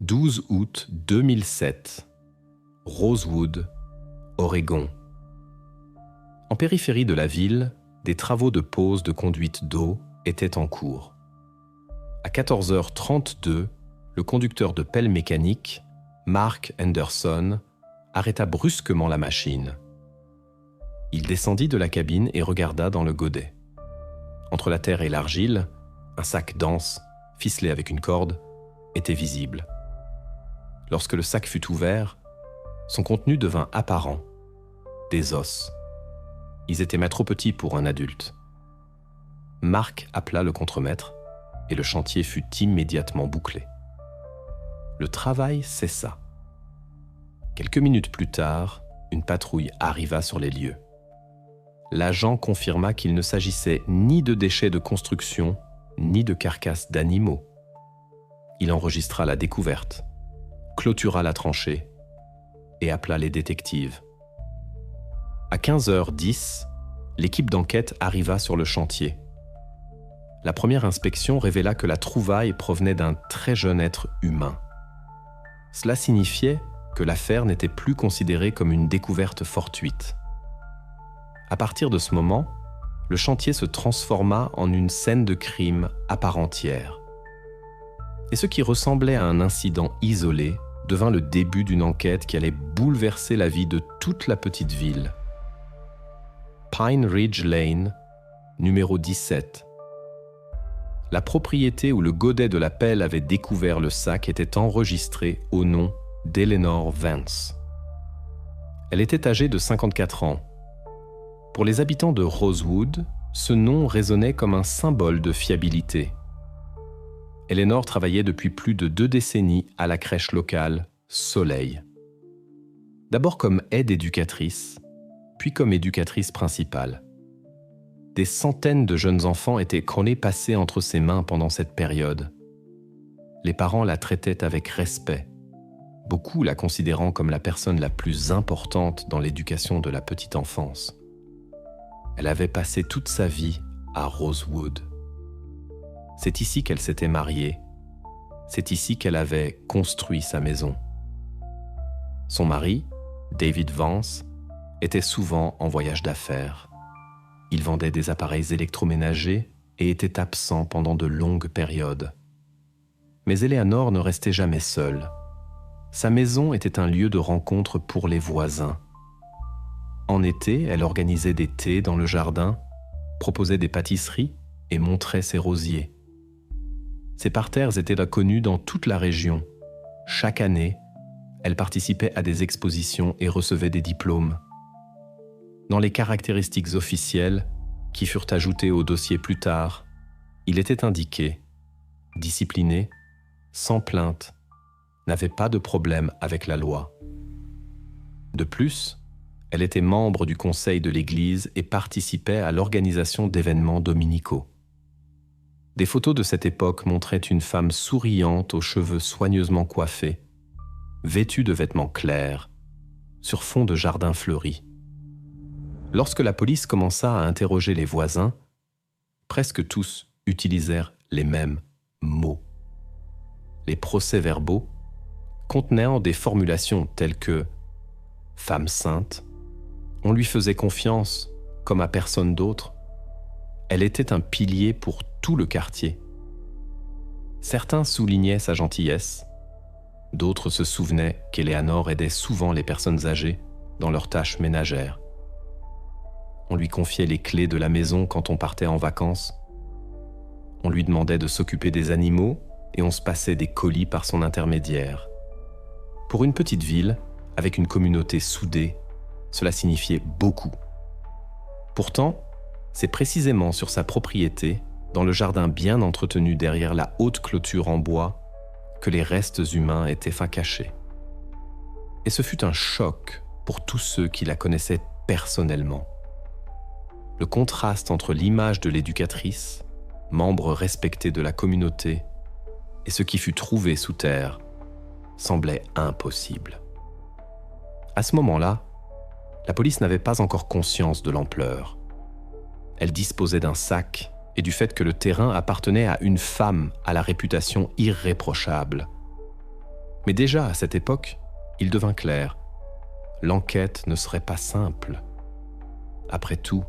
12 août 2007, Rosewood, Oregon. En périphérie de la ville, des travaux de pose de conduite d'eau étaient en cours. À 14h32, le conducteur de pelle mécanique, Mark Anderson, arrêta brusquement la machine. Il descendit de la cabine et regarda dans le godet. Entre la terre et l'argile, un sac dense, ficelé avec une corde, était visible. Lorsque le sac fut ouvert, son contenu devint apparent. Des os. Ils étaient mais trop petits pour un adulte. Mark appela le contremaître et le chantier fut immédiatement bouclé. Le travail cessa. Quelques minutes plus tard, une patrouille arriva sur les lieux. L'agent confirma qu'il ne s'agissait ni de déchets de construction, ni de carcasses d'animaux. Il enregistra la découverte, clôtura la tranchée et appela les détectives. À 15h10, l'équipe d'enquête arriva sur le chantier. La première inspection révéla que la trouvaille provenait d'un très jeune être humain. Cela signifiait que l'affaire n'était plus considérée comme une découverte fortuite. À partir de ce moment, le chantier se transforma en une scène de crime à part entière. Et ce qui ressemblait à un incident isolé devint le début d'une enquête qui allait bouleverser la vie de toute la petite ville. Pine Ridge Lane, numéro 17. La propriété où le godet de la pelle avait découvert le sac était enregistrée au nom d'Eleanor Vance. Elle était âgée de 54 ans. Pour les habitants de Rosewood, ce nom résonnait comme un symbole de fiabilité. Eleanor travaillait depuis plus de 2 décennies à la crèche locale Soleil. D'abord comme aide-éducatrice, puis comme éducatrice principale. Des centaines de jeunes enfants étaient passés entre ses mains pendant cette période. Les parents la traitaient avec respect, beaucoup la considérant comme la personne la plus importante dans l'éducation de la petite enfance. Elle avait passé toute sa vie à Rosewood. C'est ici qu'elle s'était mariée. C'est ici qu'elle avait construit sa maison. Son mari, David Vance, était souvent en voyage d'affaires. Il vendait des appareils électroménagers et était absent pendant de longues périodes. Mais Eleanor ne restait jamais seule. Sa maison était un lieu de rencontre pour les voisins. En été, elle organisait des thés dans le jardin, proposait des pâtisseries et montrait ses rosiers. Ses parterres étaient connus dans toute la région. Chaque année, elle participait à des expositions et recevait des diplômes. Dans les caractéristiques officielles, qui furent ajoutées au dossier plus tard, il était indiqué « discipliné, sans plainte, n'avait pas de problème avec la loi ». De plus, elle était membre du conseil de l'Église et participait à l'organisation d'événements dominicaux. Des photos de cette époque montraient une femme souriante aux cheveux soigneusement coiffés, vêtue de vêtements clairs, sur fond de jardin fleuri. Lorsque la police commença à interroger les voisins, presque tous utilisèrent les mêmes mots. Les procès-verbaux contenaient des formulations telles que « femme sainte », on lui faisait confiance comme à personne d'autre. Elle était un pilier pour tout le quartier. Certains soulignaient sa gentillesse, d'autres se souvenaient qu'Eleanor aidait souvent les personnes âgées dans leurs tâches ménagères. On lui confiait les clés de la maison quand on partait en vacances. On lui demandait de s'occuper des animaux et on se passait des colis par son intermédiaire. Pour une petite ville, avec une communauté soudée, cela signifiait beaucoup. Pourtant, c'est précisément sur sa propriété, dans le jardin bien entretenu derrière la haute clôture en bois, que les restes humains étaient cachés. Et ce fut un choc pour tous ceux qui la connaissaient personnellement. Le contraste entre l'image de l'éducatrice, membre respecté de la communauté, et ce qui fut trouvé sous terre, semblait impossible. À ce moment-là, la police n'avait pas encore conscience de l'ampleur. Elle disposait d'un sac et du fait que le terrain appartenait à une femme à la réputation irréprochable. Mais déjà à cette époque, il devint clair, l'enquête ne serait pas simple. Après tout,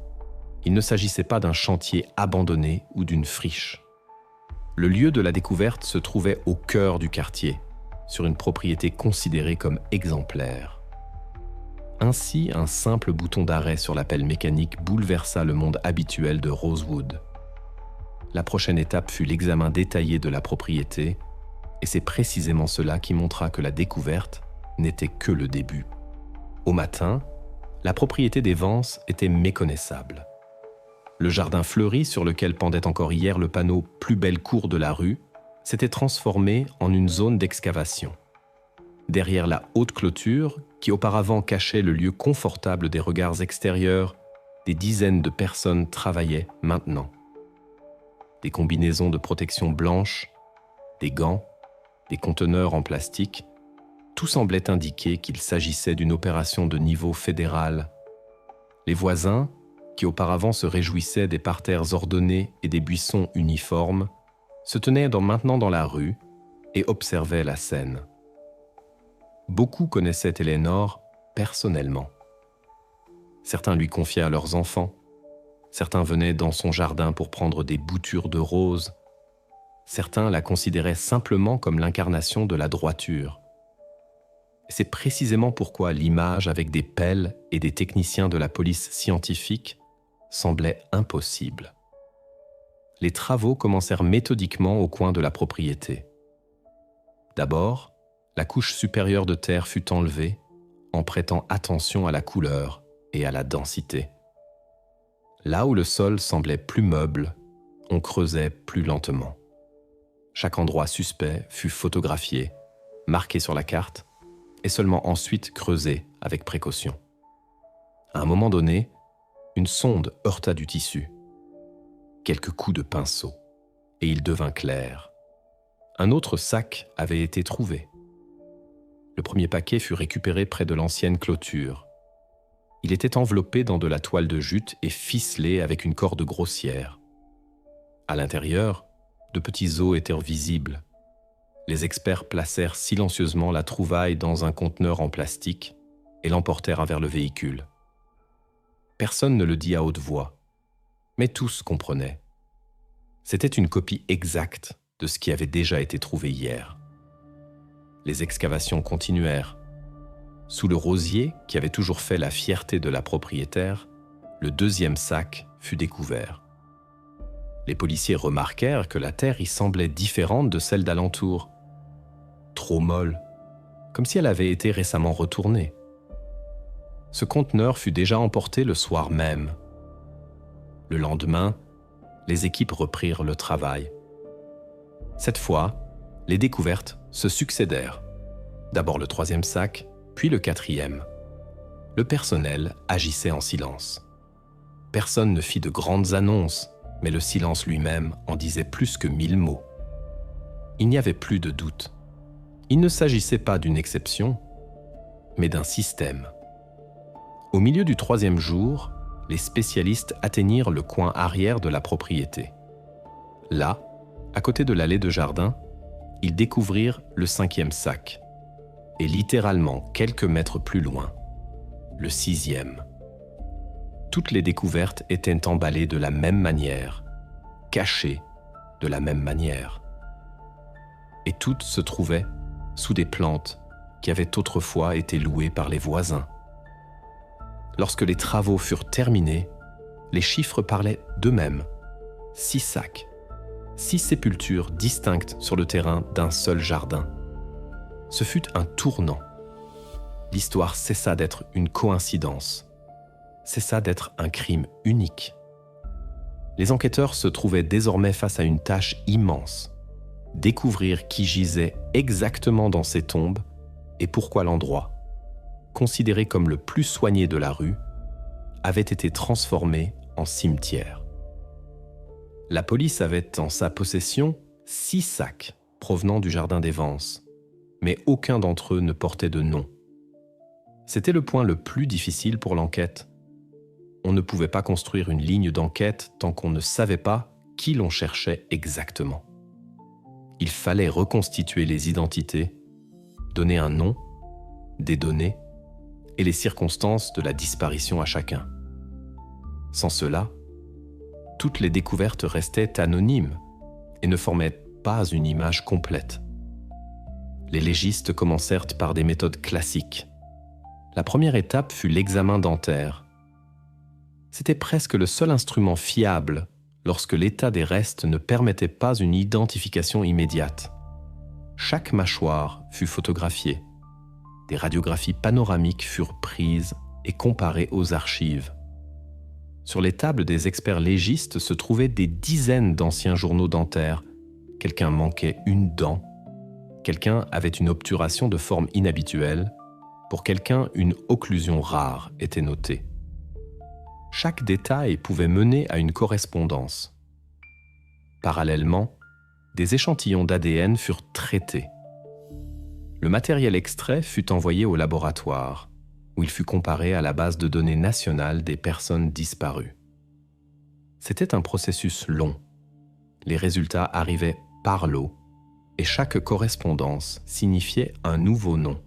il ne s'agissait pas d'un chantier abandonné ou d'une friche. Le lieu de la découverte se trouvait au cœur du quartier, sur une propriété considérée comme exemplaire. Ainsi, un simple bouton d'arrêt sur l'appel mécanique bouleversa le monde habituel de Rosewood. La prochaine étape fut l'examen détaillé de la propriété, et c'est précisément cela qui montra que la découverte n'était que le début. Au matin, la propriété des Vance était méconnaissable. Le jardin fleuri sur lequel pendait encore hier le panneau « Plus belle cour de la rue » s'était transformé en une zone d'excavation. Derrière la haute clôture, qui auparavant cachait le lieu confortable des regards extérieurs, des dizaines de personnes travaillaient maintenant. Des combinaisons de protection blanche, des gants, des conteneurs en plastique, tout semblait indiquer qu'il s'agissait d'une opération de niveau fédéral. Les voisins, qui auparavant se réjouissaient des parterres ordonnés et des buissons uniformes, se tenaient maintenant dans la rue et observaient la scène. Beaucoup connaissaient Eleanor personnellement. Certains lui confiaient leurs enfants, certains venaient dans son jardin pour prendre des boutures de roses, certains la considéraient simplement comme l'incarnation de la droiture. Et c'est précisément pourquoi l'image avec des pelles et des techniciens de la police scientifique semblait impossible. Les travaux commencèrent méthodiquement au coin de la propriété. D'abord, la couche supérieure de terre fut enlevée en prêtant attention à la couleur et à la densité. Là où le sol semblait plus meuble, on creusait plus lentement. Chaque endroit suspect fut photographié, marqué sur la carte et seulement ensuite creusé avec précaution. À un moment donné, une sonde heurta du tissu. Quelques coups de pinceau, et il devint clair. Un autre sac avait été trouvé. Le premier paquet fut récupéré près de l'ancienne clôture. Il était enveloppé dans de la toile de jute et ficelé avec une corde grossière. À l'intérieur, de petits os étaient visibles. Les experts placèrent silencieusement la trouvaille dans un conteneur en plastique et l'emportèrent vers le véhicule. Personne ne le dit à haute voix, mais tous comprenaient. C'était une copie exacte de ce qui avait déjà été trouvé hier. Les excavations continuèrent. Sous le rosier, qui avait toujours fait la fierté de la propriétaire, le deuxième sac fut découvert. Les policiers remarquèrent que la terre y semblait différente de celle d'alentour. Trop molle, comme si elle avait été récemment retournée. Ce conteneur fut déjà emporté le soir même. Le lendemain, les équipes reprirent le travail. Cette fois, les découvertes se succédèrent. D'abord le troisième sac, puis le quatrième. Le personnel agissait en silence. Personne ne fit de grandes annonces, mais le silence lui-même en disait plus que 1000 mots. Il n'y avait plus de doute. Il ne s'agissait pas d'une exception, mais d'un système. Au milieu du troisième jour, les spécialistes atteignirent le coin arrière de la propriété. Là, à côté de l'allée de jardin, ils découvrirent le cinquième sac. Et littéralement quelques mètres plus loin, le sixième. Toutes les découvertes étaient emballées de la même manière, cachées de la même manière. Et toutes se trouvaient sous des plantes qui avaient autrefois été louées par les voisins. Lorsque les travaux furent terminés, les chiffres parlaient d'eux-mêmes. 6 sacs, 6 sépultures distinctes sur le terrain d'un seul jardin. Ce fut un tournant. L'histoire cessa d'être une coïncidence, cessa d'être un crime unique. Les enquêteurs se trouvaient désormais face à une tâche immense. Découvrir qui gisait exactement dans ces tombes et pourquoi l'endroit, considéré comme le plus soigné de la rue, avait été transformé en cimetière. La police avait en sa possession 6 sacs provenant du jardin des Vance, mais aucun d'entre eux ne portait de nom. C'était le point le plus difficile pour l'enquête. On ne pouvait pas construire une ligne d'enquête tant qu'on ne savait pas qui l'on cherchait exactement. Il fallait reconstituer les identités donner un nom, des données et les circonstances de la disparition à chacun. Sans cela, toutes les découvertes restaient anonymes et ne formaient pas une image complète. Les légistes commencèrent par des méthodes classiques. La première étape fut l'examen dentaire. C'était presque le seul instrument fiable lorsque l'état des restes ne permettait pas une identification immédiate. Chaque mâchoire fut photographiée. Des radiographies panoramiques furent prises et comparées aux archives. Sur les tables des experts légistes se trouvaient des dizaines d'anciens journaux dentaires. Quelqu'un manquait une dent. Quelqu'un avait une obturation de forme inhabituelle. Pour quelqu'un, une occlusion rare était notée. Chaque détail pouvait mener à une correspondance. Parallèlement, des échantillons d'ADN furent traités. Le matériel extrait fut envoyé au laboratoire, où il fut comparé à la base de données nationale des personnes disparues. C'était un processus long. Les résultats arrivaient par lot, et chaque correspondance signifiait un nouveau nom.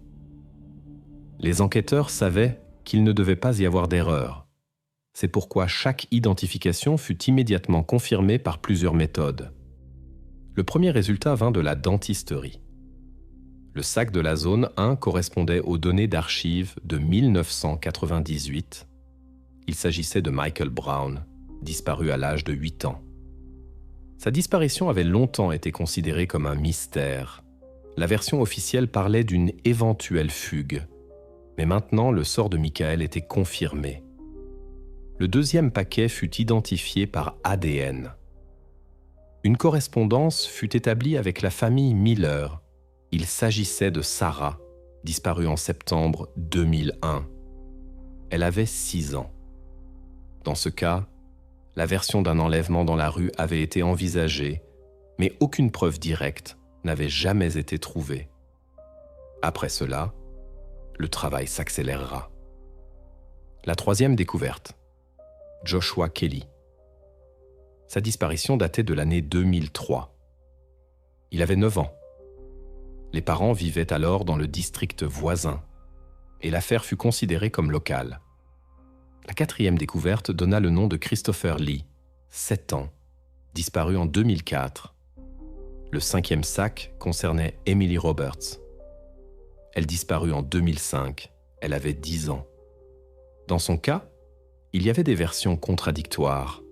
Les enquêteurs savaient qu'il ne devait pas y avoir d'erreur. C'est pourquoi chaque identification fut immédiatement confirmée par plusieurs méthodes. Le premier résultat vint de la dentisterie. Le sac de la zone 1 correspondait aux données d'archives de 1998. Il s'agissait de Michael Brown, disparu à l'âge de 8 ans. Sa disparition avait longtemps été considérée comme un mystère. La version officielle parlait d'une éventuelle fugue. Mais maintenant, le sort de Michael était confirmé. Le deuxième paquet fut identifié par ADN. Une correspondance fut établie avec la famille Miller. Il s'agissait de Sarah, disparue en septembre 2001. Elle avait 6 ans. Dans ce cas, la version d'un enlèvement dans la rue avait été envisagée, mais aucune preuve directe n'avait jamais été trouvée. Après cela, le travail s'accélérera. La troisième découverte, Joshua Kelly. Sa disparition datait de l'année 2003. Il avait 9 ans. Les parents vivaient alors dans le district voisin, et l'affaire fut considérée comme locale. La quatrième découverte donna le nom de Christopher Lee, 7 ans, disparu en 2004. Le cinquième sac concernait Emily Roberts. Elle disparut en 2005, elle avait 10 ans. Dans son cas, il y avait des versions contradictoires,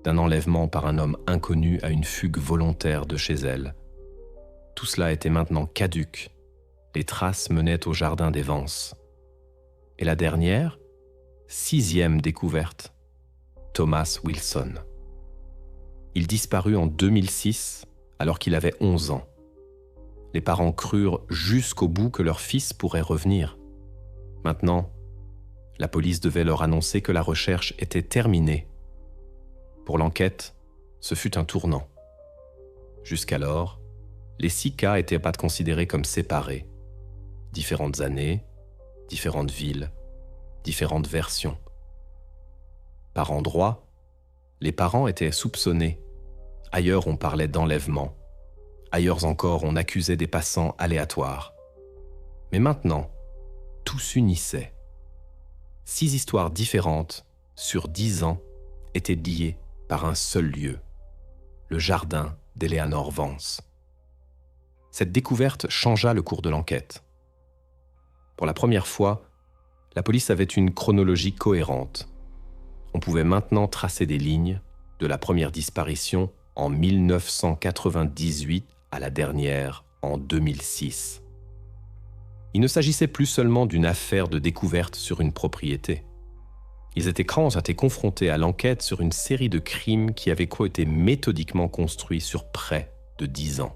d'un enlèvement par un homme inconnu à une fugue volontaire de chez elle. Tout cela était maintenant caduc. Les traces menaient au jardin des Vance. Et la dernière, 6e découverte, Thomas Wilson. Il disparut en 2006 alors qu'il avait 11 ans. Les parents crurent jusqu'au bout que leur fils pourrait revenir. Maintenant, la police devait leur annoncer que la recherche était terminée. Pour l'enquête, ce fut un tournant. Jusqu'alors, les 6 cas étaient pas considérés comme séparés. Différentes années, différentes villes, différentes versions. Par endroits, les parents étaient soupçonnés. Ailleurs, on parlait d'enlèvement. Ailleurs encore, on accusait des passants aléatoires. Mais maintenant, tout s'unissait. 6 histoires différentes, sur 10 ans, étaient liées par un seul lieu, le jardin d'Eleanor Vance. Cette découverte changea le cours de l'enquête. Pour la première fois, la police avait une chronologie cohérente. On pouvait maintenant tracer des lignes de la première disparition en 1998 à la dernière en 2006. Il ne s'agissait plus seulement d'une affaire de découverte sur une propriété. Les écrans ont été confrontés à l'enquête sur une série de crimes qui avaient été méthodiquement construits sur près de 10 ans.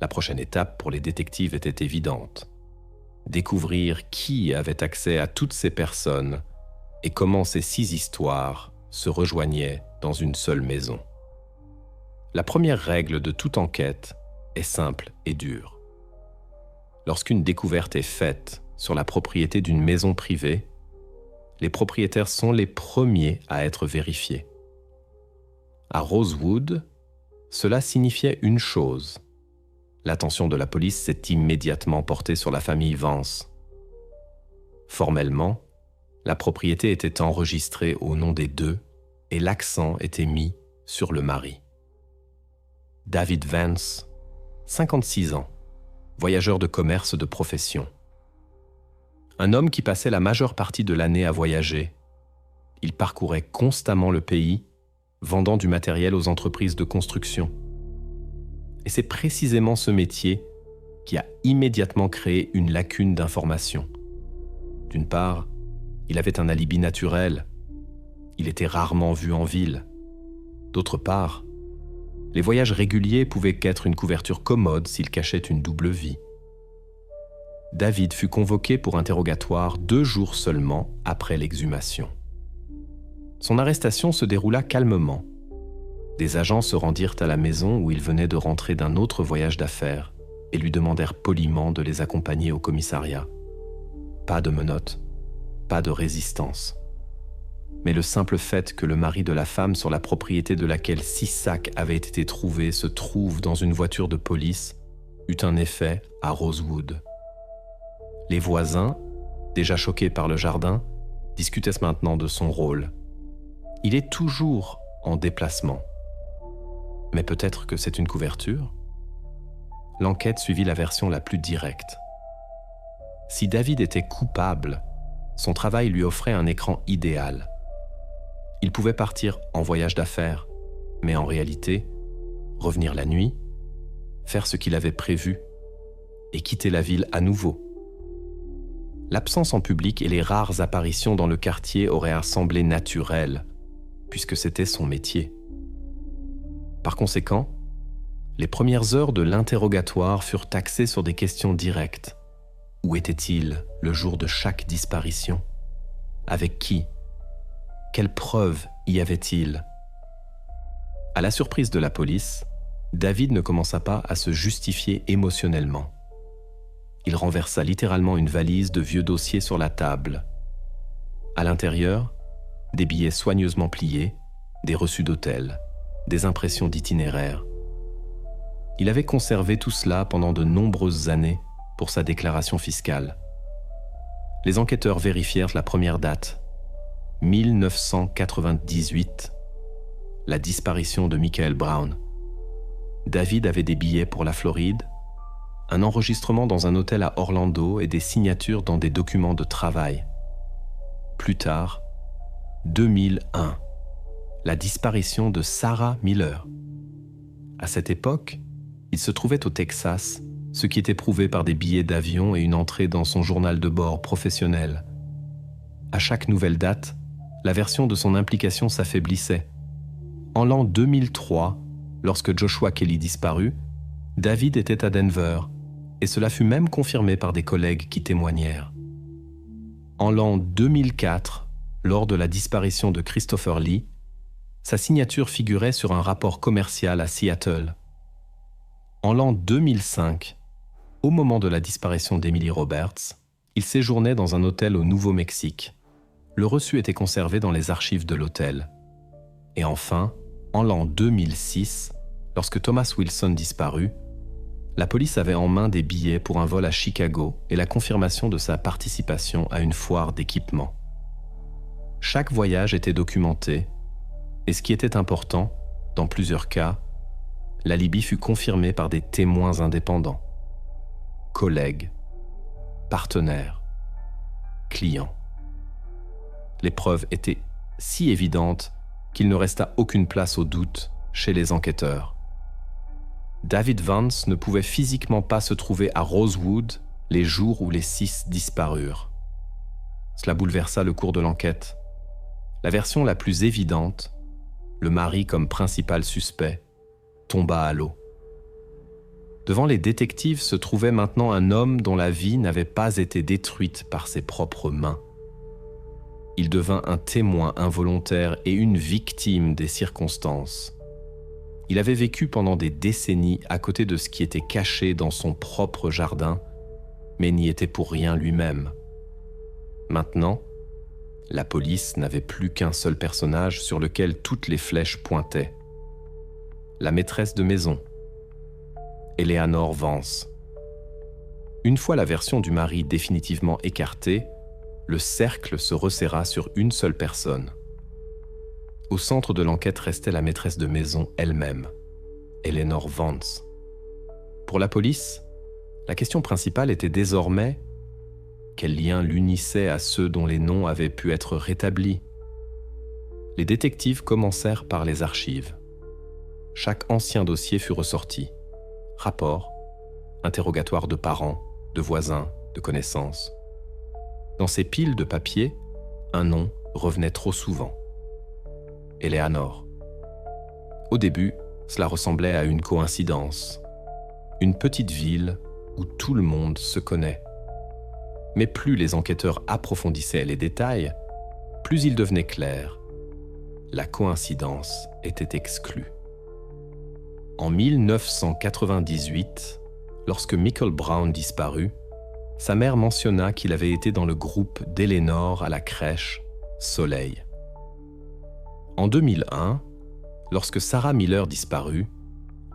La prochaine étape pour les détectives était évidente. Découvrir qui avait accès à toutes ces personnes et comment ces 6 histoires se rejoignaient dans une seule maison. La première règle de toute enquête est simple et dure. Lorsqu'une découverte est faite sur la propriété d'une maison privée, les propriétaires sont les premiers à être vérifiés. À Rosewood, cela signifiait une chose. l'attention de la police s'est immédiatement portée sur la famille Vance. Formellement, la propriété était enregistrée au nom des deux et l'accent était mis sur le mari. David Vance, 56 ans, voyageur de commerce de profession. Un homme qui passait la majeure partie de l'année à voyager. Il parcourait constamment le pays, vendant du matériel aux entreprises de construction. Et c'est précisément ce métier qui a immédiatement créé une lacune d'information. D'une part, il avait un alibi naturel. Il était rarement vu en ville. D'autre part, les voyages réguliers pouvaient qu'être une couverture commode s'il cachait une double vie. David fut convoqué pour interrogatoire 2 jours seulement après l'exhumation. Son arrestation se déroula calmement. Des agents se rendirent à la maison où il venait de rentrer d'un autre voyage d'affaires et lui demandèrent poliment de les accompagner au commissariat. Pas de menottes, pas de résistance. Mais le simple fait que le mari de la femme sur la propriété de laquelle 6 sacs avaient été trouvés se trouve dans une voiture de police eut un effet à Rosewood. Les voisins, déjà choqués par le jardin, discutaient maintenant de son rôle. Il est toujours en déplacement. Mais peut-être que c'est une couverture? L'enquête suivit la version la plus directe. Si David était coupable, son travail lui offrait un écran idéal. Il pouvait partir en voyage d'affaires, mais en réalité, revenir la nuit, faire ce qu'il avait prévu et quitter la ville à nouveau. L'absence en public et les rares apparitions dans le quartier auraient semblé naturelles, puisque c'était son métier. Par conséquent, les premières heures de l'interrogatoire furent axées sur des questions directes. Où était-il le jour de chaque disparition? Avec qui? Quelles preuves y avait-il? À la surprise de la police, David ne commença pas à se justifier émotionnellement. Il renversa littéralement une valise de vieux dossiers sur la table. À l'intérieur, des billets soigneusement pliés, des reçus d'hôtel, des impressions d'itinéraire. Il avait conservé tout cela pendant de nombreuses années pour sa déclaration fiscale. Les enquêteurs vérifièrent la première date, 1998, la disparition de Michael Brown. David avait des billets pour la Floride, un enregistrement dans un hôtel à Orlando et des signatures dans des documents de travail. Plus tard, 2001, la disparition de Sarah Miller. À cette époque, il se trouvait au Texas, ce qui était prouvé par des billets d'avion et une entrée dans son journal de bord professionnel. À chaque nouvelle date, la version de son implication s'affaiblissait. En l'an 2003, lorsque Joshua Kelly disparut, David était à Denver, et cela fut même confirmé par des collègues qui témoignèrent. En l'an 2004, lors de la disparition de Christopher Lee, sa signature figurait sur un rapport commercial à Seattle. En l'an 2005, au moment de la disparition d'Emily Roberts, il séjournait dans un hôtel au Nouveau-Mexique. Le reçu était conservé dans les archives de l'hôtel. Et enfin, en l'an 2006, lorsque Thomas Wilson disparut, la police avait en main des billets pour un vol à Chicago et la confirmation de sa participation à une foire d'équipement. Chaque voyage était documenté, et ce qui était important, dans plusieurs cas, l'alibi fut confirmé par des témoins indépendants, collègues, partenaires, clients. Les preuves étaient si évidentes qu'il ne resta aucune place au doute chez les enquêteurs. David Vance ne pouvait physiquement pas se trouver à Rosewood les jours où les 6 disparurent. Cela bouleversa le cours de l'enquête. La version la plus évidente, le mari comme principal suspect, tomba à l'eau. Devant les détectives se trouvait maintenant un homme dont la vie n'avait pas été détruite par ses propres mains. Il devint un témoin involontaire et une victime des circonstances. Il avait vécu pendant des décennies à côté de ce qui était caché dans son propre jardin, mais n'y était pour rien lui-même. Maintenant, la police n'avait plus qu'un seul personnage sur lequel toutes les flèches pointaient. La maîtresse de maison. Eleanor Vance. Une fois la version du mari définitivement écartée, le cercle se resserra sur une seule personne. Au centre de l'enquête restait la maîtresse de maison elle-même, Eleanor Vance. Pour la police, la question principale était désormais quel lien l'unissait à ceux dont les noms avaient pu être rétablis. Les détectives commencèrent par les archives. Chaque ancien dossier fut ressorti. Rapports, interrogatoires de parents, de voisins, de connaissances. Dans ces piles de papier, un nom revenait trop souvent. Eleanor. Au début, cela ressemblait à une coïncidence. Une petite ville où tout le monde se connaît. Mais plus les enquêteurs approfondissaient les détails, plus il devenait clair. La coïncidence était exclue. En 1998, lorsque Michael Brown disparut, sa mère mentionna qu'il avait été dans le groupe d'Eleanor à la crèche Soleil. En 2001, lorsque Sarah Miller disparut,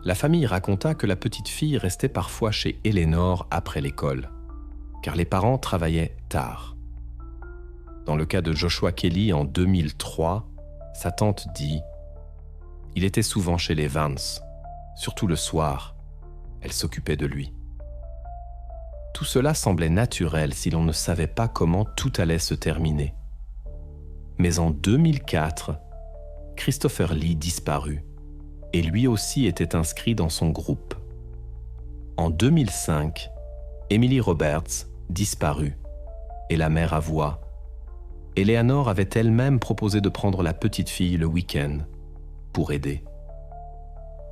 la famille raconta que la petite fille restait parfois chez Eleanor après l'école, car les parents travaillaient tard. Dans le cas de Joshua Kelly en 2003, sa tante dit « Il était souvent chez les Vance, surtout le soir, elle s'occupait de lui. » Tout cela semblait naturel si l'on ne savait pas comment tout allait se terminer. Mais en 2004, Christopher Lee disparut, et lui aussi était inscrit dans son groupe. En 2005, Emily Roberts disparut, et la mère avoua. Eleanor avait elle-même proposé de prendre la petite fille le week-end pour aider.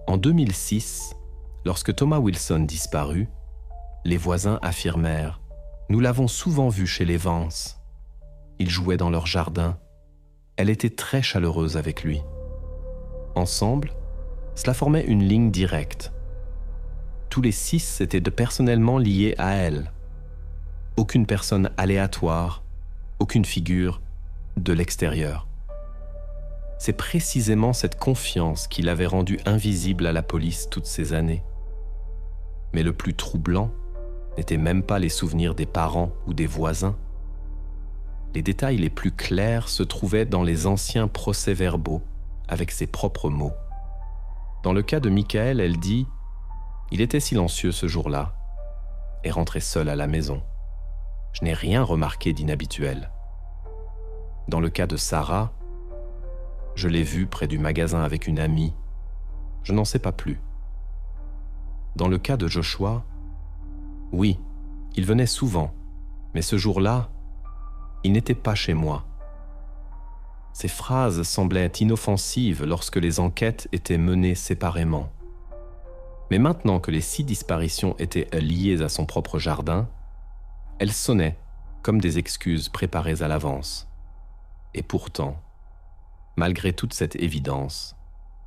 En 2006, lorsque Thomas Wilson disparut, les voisins affirmèrent « Nous l'avons souvent vu chez les Vance. Il jouait dans leur jardin. Elle était très chaleureuse avec lui. » Ensemble, cela formait une ligne directe. Tous les 6 étaient personnellement liés à elle. Aucune personne aléatoire, aucune figure de l'extérieur. C'est précisément cette confiance qui l'avait rendu invisible à la police toutes ces années. Mais le plus troublant n'étaient même pas les souvenirs des parents ou des voisins. Les détails les plus clairs se trouvaient dans les anciens procès-verbaux, avec ses propres mots. Dans le cas de Michael, elle dit « Il était silencieux ce jour-là et rentrait seul à la maison. Je n'ai rien remarqué d'inhabituel. » Dans le cas de Sarah, « Je l'ai vu près du magasin avec une amie. Je n'en sais pas plus. » Dans le cas de Joshua, oui, il venait souvent, mais ce jour-là, il n'était pas chez moi. Ces phrases semblaient inoffensives lorsque les enquêtes étaient menées séparément. Mais maintenant que les 6 disparitions étaient liées à son propre jardin, elles sonnaient comme des excuses préparées à l'avance. Et pourtant, malgré toute cette évidence,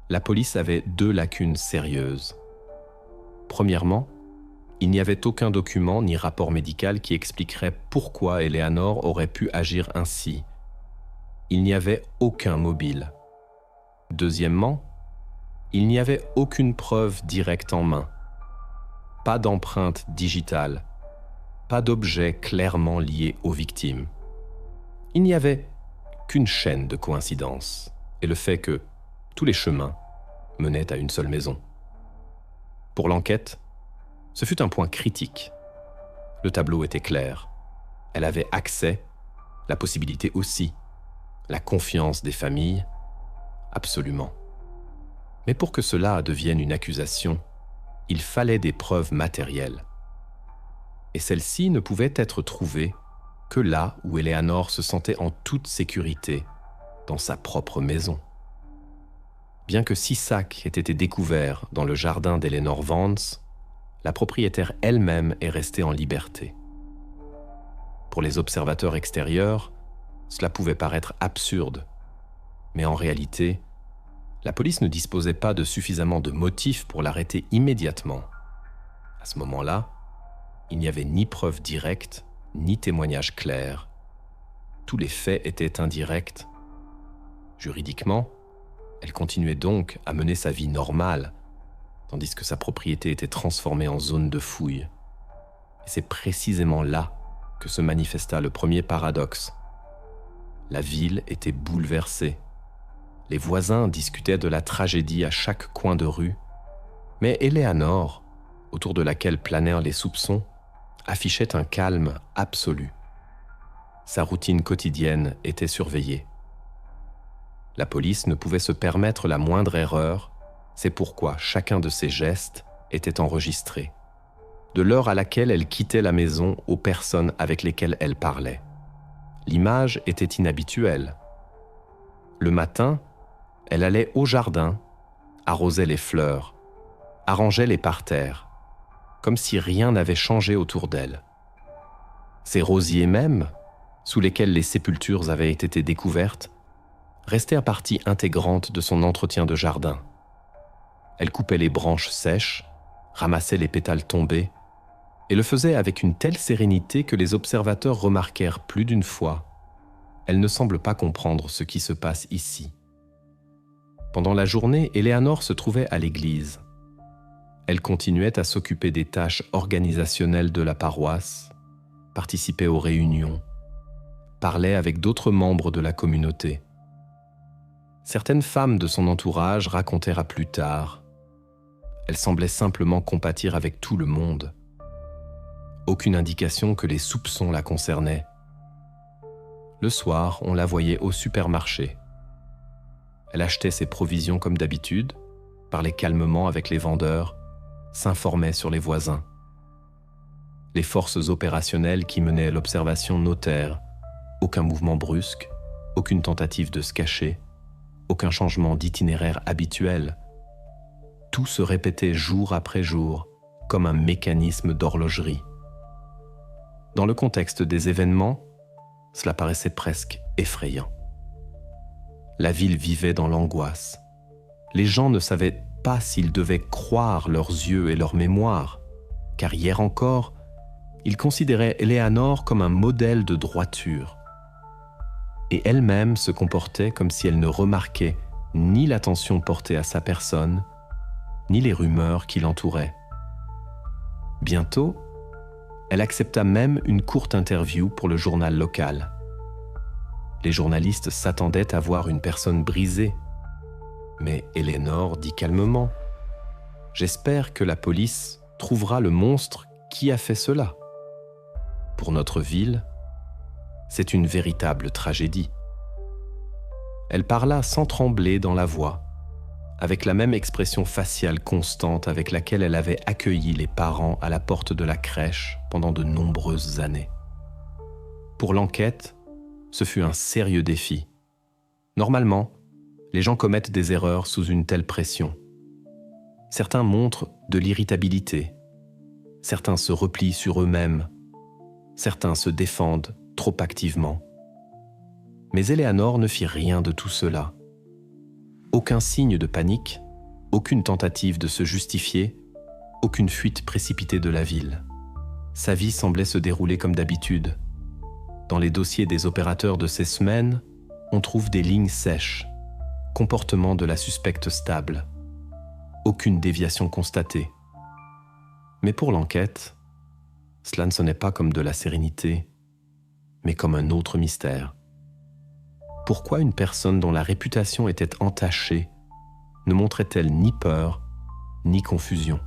la police avait 2 lacunes sérieuses. Premièrement, il n'y avait aucun document ni rapport médical qui expliquerait pourquoi Eleanor aurait pu agir ainsi. Il n'y avait aucun mobile. Deuxièmement, il n'y avait aucune preuve directe en main. Pas d'empreinte digitale, pas d'objet clairement lié aux victimes. Il n'y avait qu'une chaîne de coïncidences et le fait que tous les chemins menaient à une seule maison. Pour l'enquête, ce fut un point critique. Le tableau était clair. Elle avait accès, la possibilité aussi, la confiance des familles, absolument. Mais pour que cela devienne une accusation, il fallait des preuves matérielles. Et celles-ci ne pouvaient être trouvées que là où Eleanor se sentait en toute sécurité, dans sa propre maison. Bien que 6 sacs aient été découverts dans le jardin d'Eleanor Vance, la propriétaire elle-même est restée en liberté. Pour les observateurs extérieurs, cela pouvait paraître absurde, mais en réalité, la police ne disposait pas de suffisamment de motifs pour l'arrêter immédiatement. À ce moment-là, il n'y avait ni preuve directe, ni témoignage clair. Tous les faits étaient indirects. Juridiquement, elle continuait donc à mener sa vie normale, tandis que sa propriété était transformée en zone de fouille. Et c'est précisément là que se manifesta le premier paradoxe. La ville était bouleversée. Les voisins discutaient de la tragédie à chaque coin de rue, mais Eleanor, autour de laquelle planèrent les soupçons, affichait un calme absolu. Sa routine quotidienne était surveillée. La police ne pouvait se permettre la moindre erreur, c'est pourquoi chacun de ses gestes était enregistré, de l'heure à laquelle elle quittait la maison aux personnes avec lesquelles elle parlait. L'image était inhabituelle. Le matin, elle allait au jardin, arrosait les fleurs, arrangeait les parterres, comme si rien n'avait changé autour d'elle. Ces rosiers même, sous lesquels les sépultures avaient été découvertes, restaient partie intégrante de son entretien de jardin. Elle coupait les branches sèches, ramassait les pétales tombés, et le faisait avec une telle sérénité que les observateurs remarquèrent plus d'une fois « Elle ne semble pas comprendre ce qui se passe ici ». Pendant la journée, Eleanor se trouvait à l'église. Elle continuait à s'occuper des tâches organisationnelles de la paroisse, participait aux réunions, parlait avec d'autres membres de la communauté. Certaines femmes de son entourage racontèrent à plus tard. Elle semblait simplement compatir avec tout le monde. Aucune indication que les soupçons la concernaient. Le soir, on la voyait au supermarché. Elle achetait ses provisions comme d'habitude, parlait calmement avec les vendeurs, s'informait sur les voisins. Les forces opérationnelles qui menaient l'observation notèrent aucun mouvement brusque, aucune tentative de se cacher, aucun changement d'itinéraire habituel. Tout se répétait jour après jour, comme un mécanisme d'horlogerie. Dans le contexte des événements, cela paraissait presque effrayant. La ville vivait dans l'angoisse. Les gens ne savaient pas s'ils devaient croire leurs yeux et leur mémoire, car hier encore, ils considéraient Eleanor comme un modèle de droiture. Et elle-même se comportait comme si elle ne remarquait ni l'attention portée à sa personne, ni les rumeurs qui l'entouraient. Bientôt, elle accepta même une courte interview pour le journal local. Les journalistes s'attendaient à voir une personne brisée, mais Eleanor dit calmement « J'espère que la police trouvera le monstre qui a fait cela. Pour notre ville, c'est une véritable tragédie. » Elle parla sans trembler dans la voix, avec la même expression faciale constante avec laquelle elle avait accueilli les parents à la porte de la crèche pendant de nombreuses années. Pour l'enquête, ce fut un sérieux défi. Normalement, les gens commettent des erreurs sous une telle pression. Certains montrent de l'irritabilité, certains se replient sur eux-mêmes, certains se défendent trop activement. Mais Eleanor ne fit rien de tout cela. Aucun signe de panique, aucune tentative de se justifier, aucune fuite précipitée de la ville. Sa vie semblait se dérouler comme d'habitude. Dans les dossiers des opérateurs de ces semaines, on trouve des lignes sèches, comportement de la suspecte stable, aucune déviation constatée. Mais pour l'enquête, cela ne sonnait pas comme de la sérénité, mais comme un autre mystère. Pourquoi une personne dont la réputation était entachée ne montrait-elle ni peur, ni confusion?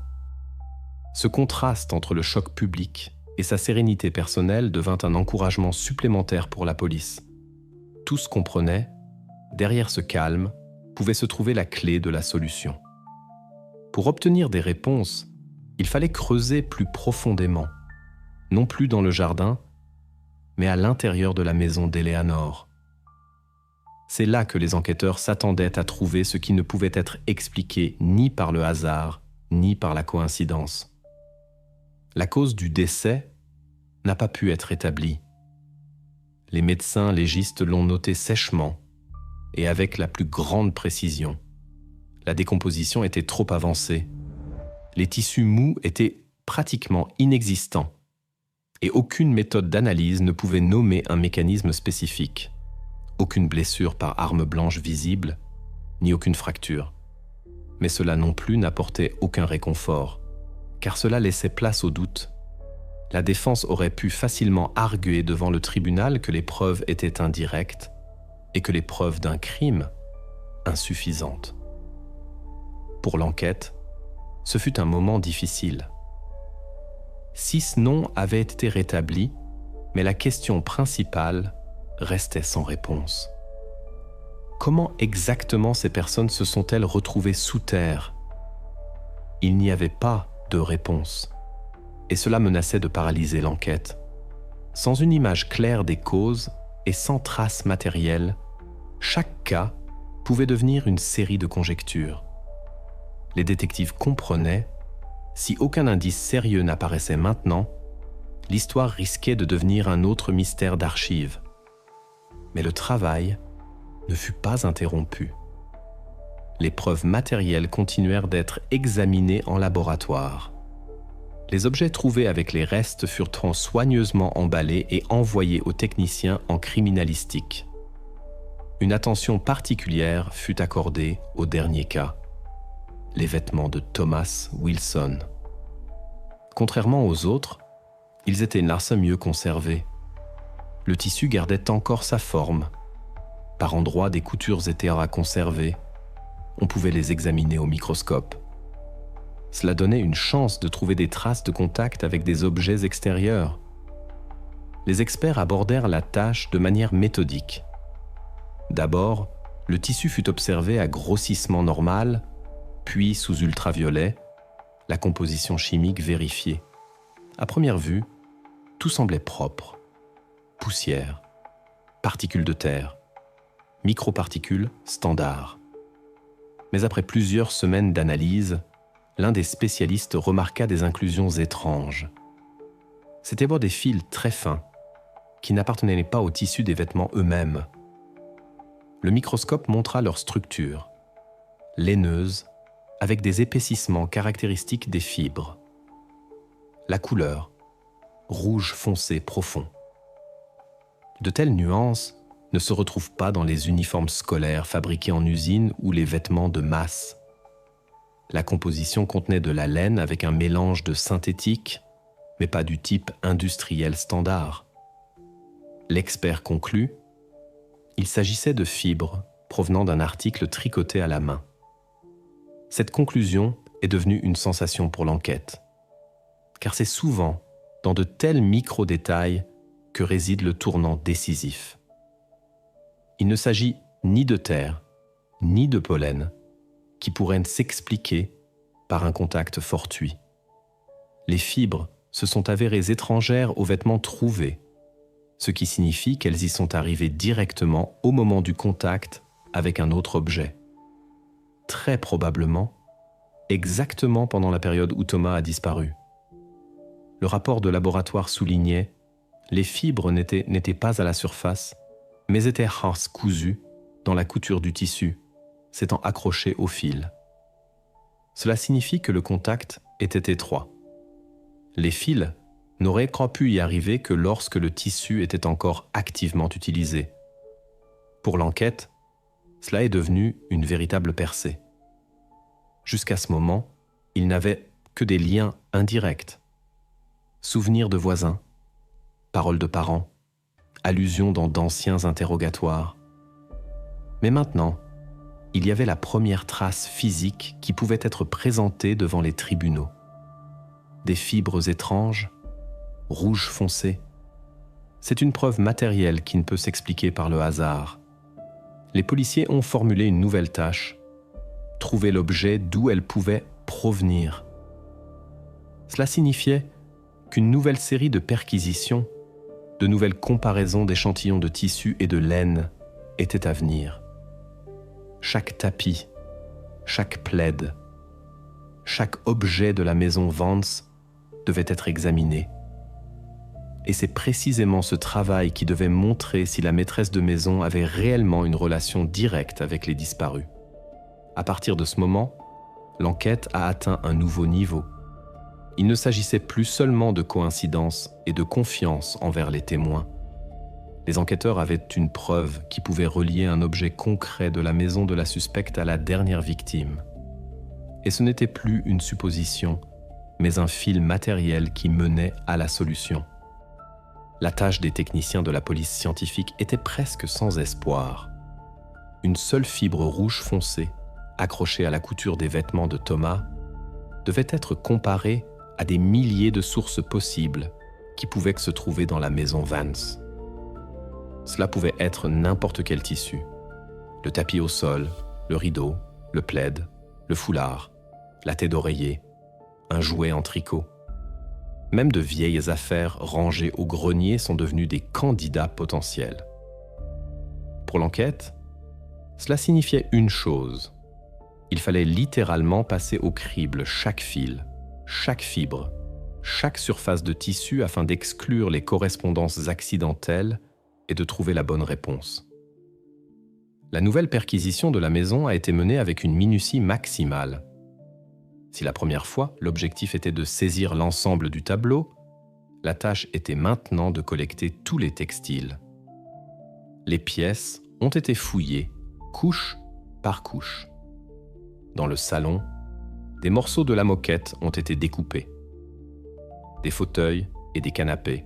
Ce contraste entre le choc public et sa sérénité personnelle devint un encouragement supplémentaire pour la police. Tous comprenaient, derrière ce calme, pouvait se trouver la clé de la solution. Pour obtenir des réponses, il fallait creuser plus profondément, non plus dans le jardin, mais à l'intérieur de la maison d'Eleanor. C'est là que les enquêteurs s'attendaient à trouver ce qui ne pouvait être expliqué ni par le hasard, ni par la coïncidence. La cause du décès n'a pas pu être établie. Les médecins légistes l'ont noté sèchement et avec la plus grande précision. La décomposition était trop avancée. Les tissus mous étaient pratiquement inexistants et aucune méthode d'analyse ne pouvait nommer un mécanisme spécifique. Aucune blessure par arme blanche visible, ni aucune fracture. Mais cela non plus n'apportait aucun réconfort, car cela laissait place au doute. La défense aurait pu facilement arguer devant le tribunal que les preuves étaient indirectes et que les preuves d'un crime insuffisantes. Pour l'enquête, ce fut un moment difficile. 6 noms avaient été rétablis, mais la question principale restait sans réponse. Comment exactement ces personnes se sont-elles retrouvées sous terre? Il n'y avait pas de réponse, et cela menaçait de paralyser l'enquête. Sans une image claire des causes et sans trace matérielle, chaque cas pouvait devenir une série de conjectures. Les détectives comprenaient, si aucun indice sérieux n'apparaissait maintenant, l'histoire risquait de devenir un autre mystère d'archives. Mais le travail ne fut pas interrompu. Les preuves matérielles continuèrent d'être examinées en laboratoire. Les objets trouvés avec les restes furent soigneusement emballés et envoyés aux techniciens en criminalistique. Une attention particulière fut accordée au dernier cas, les vêtements de Thomas Wilson. Contrairement aux autres, ils étaient mieux conservés. Le tissu gardait encore sa forme. Par endroits, des coutures étaient à conserver. On pouvait les examiner au microscope. Cela donnait une chance de trouver des traces de contact avec des objets extérieurs. Les experts abordèrent la tâche de manière méthodique. D'abord, le tissu fut observé à grossissement normal, puis sous ultraviolet, la composition chimique vérifiée. À première vue, tout semblait propre. Poussière, particules de terre, microparticules standards. Mais après plusieurs semaines d'analyse, l'un des spécialistes remarqua des inclusions étranges. C'étaient d'abord des fils très fins, qui n'appartenaient pas au tissu des vêtements eux-mêmes. Le microscope montra leur structure, laineuse, avec des épaississements caractéristiques des fibres. La couleur, rouge foncé profond. De telles nuances ne se retrouvent pas dans les uniformes scolaires fabriqués en usine ou les vêtements de masse. La composition contenait de la laine avec un mélange de synthétique, mais pas du type industriel standard. L'expert conclut, il s'agissait de fibres provenant d'un article tricoté à la main. Cette conclusion est devenue une sensation pour l'enquête, car c'est souvent dans de tels micro-détails que réside le tournant décisif. Il ne s'agit ni de terre, ni de pollen, qui pourraient s'expliquer par un contact fortuit. Les fibres se sont avérées étrangères aux vêtements trouvés, ce qui signifie qu'elles y sont arrivées directement au moment du contact avec un autre objet. Très probablement, exactement pendant la période où Thomas a disparu. Le rapport de laboratoire soulignait les fibres n'étaient pas à la surface, mais étaient cousues dans la couture du tissu, s'étant accrochées au fil. Cela signifie que le contact était étroit. Les fils n'auraient pu y arriver que lorsque le tissu était encore activement utilisé. Pour l'enquête, cela est devenu une véritable percée. Jusqu'à ce moment, il n'avait que des liens indirects. Souvenirs de voisins, paroles de parents, allusions dans d'anciens interrogatoires. Mais maintenant, il y avait la première trace physique qui pouvait être présentée devant les tribunaux. Des fibres étranges, rouge foncé. C'est une preuve matérielle qui ne peut s'expliquer par le hasard. Les policiers ont formulé une nouvelle tâche, trouver l'objet d'où elle pouvait provenir. Cela signifiait qu'une nouvelle série de perquisitions, de nouvelles comparaisons d'échantillons de tissu et de laine était à venir. Chaque tapis, chaque plaid, chaque objet de la maison Vance devait être examiné. Et c'est précisément ce travail qui devait montrer si la maîtresse de maison avait réellement une relation directe avec les disparus. À partir de ce moment, l'enquête a atteint un nouveau niveau. Il ne s'agissait plus seulement de coïncidence et de confiance envers les témoins. Les enquêteurs avaient une preuve qui pouvait relier un objet concret de la maison de la suspecte à la dernière victime. Et ce n'était plus une supposition, mais un fil matériel qui menait à la solution. La tâche des techniciens de la police scientifique était presque sans espoir. Une seule fibre rouge foncé, accrochée à la couture des vêtements de Thomas, devait être comparée à des milliers de sources possibles qui pouvaient se trouver dans la maison Vance. Cela pouvait être n'importe quel tissu. Le tapis au sol, le rideau, le plaid, le foulard, la tête d'oreiller, un jouet en tricot. Même de vieilles affaires rangées au grenier sont devenues des candidats potentiels. Pour l'enquête, cela signifiait une chose. Il fallait littéralement passer au crible chaque fil, chaque fibre, chaque surface de tissu afin d'exclure les correspondances accidentelles et de trouver la bonne réponse. La nouvelle perquisition de la maison a été menée avec une minutie maximale. Si la première fois, l'objectif était de saisir l'ensemble du tableau, la tâche était maintenant de collecter tous les textiles. Les pièces ont été fouillées, couche par couche. Dans le salon, des morceaux de la moquette ont été découpés. Des fauteuils et des canapés.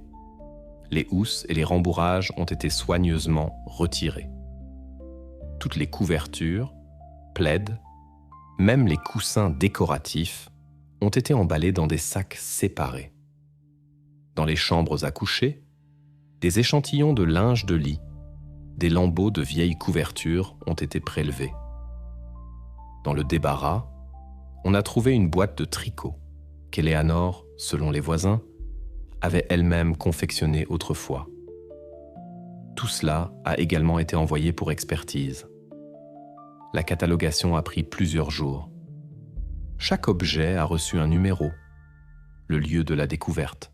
Les housses et les rembourrages ont été soigneusement retirés. Toutes les couvertures, plaids, même les coussins décoratifs ont été emballés dans des sacs séparés. Dans les chambres à coucher, des échantillons de linge de lit, des lambeaux de vieilles couvertures ont été prélevés. Dans le débarras, on a trouvé une boîte de tricot qu'Eleanor, selon les voisins, avait elle-même confectionnée autrefois. Tout cela a également été envoyé pour expertise. La catalogation a pris plusieurs jours. Chaque objet a reçu un numéro, le lieu de la découverte.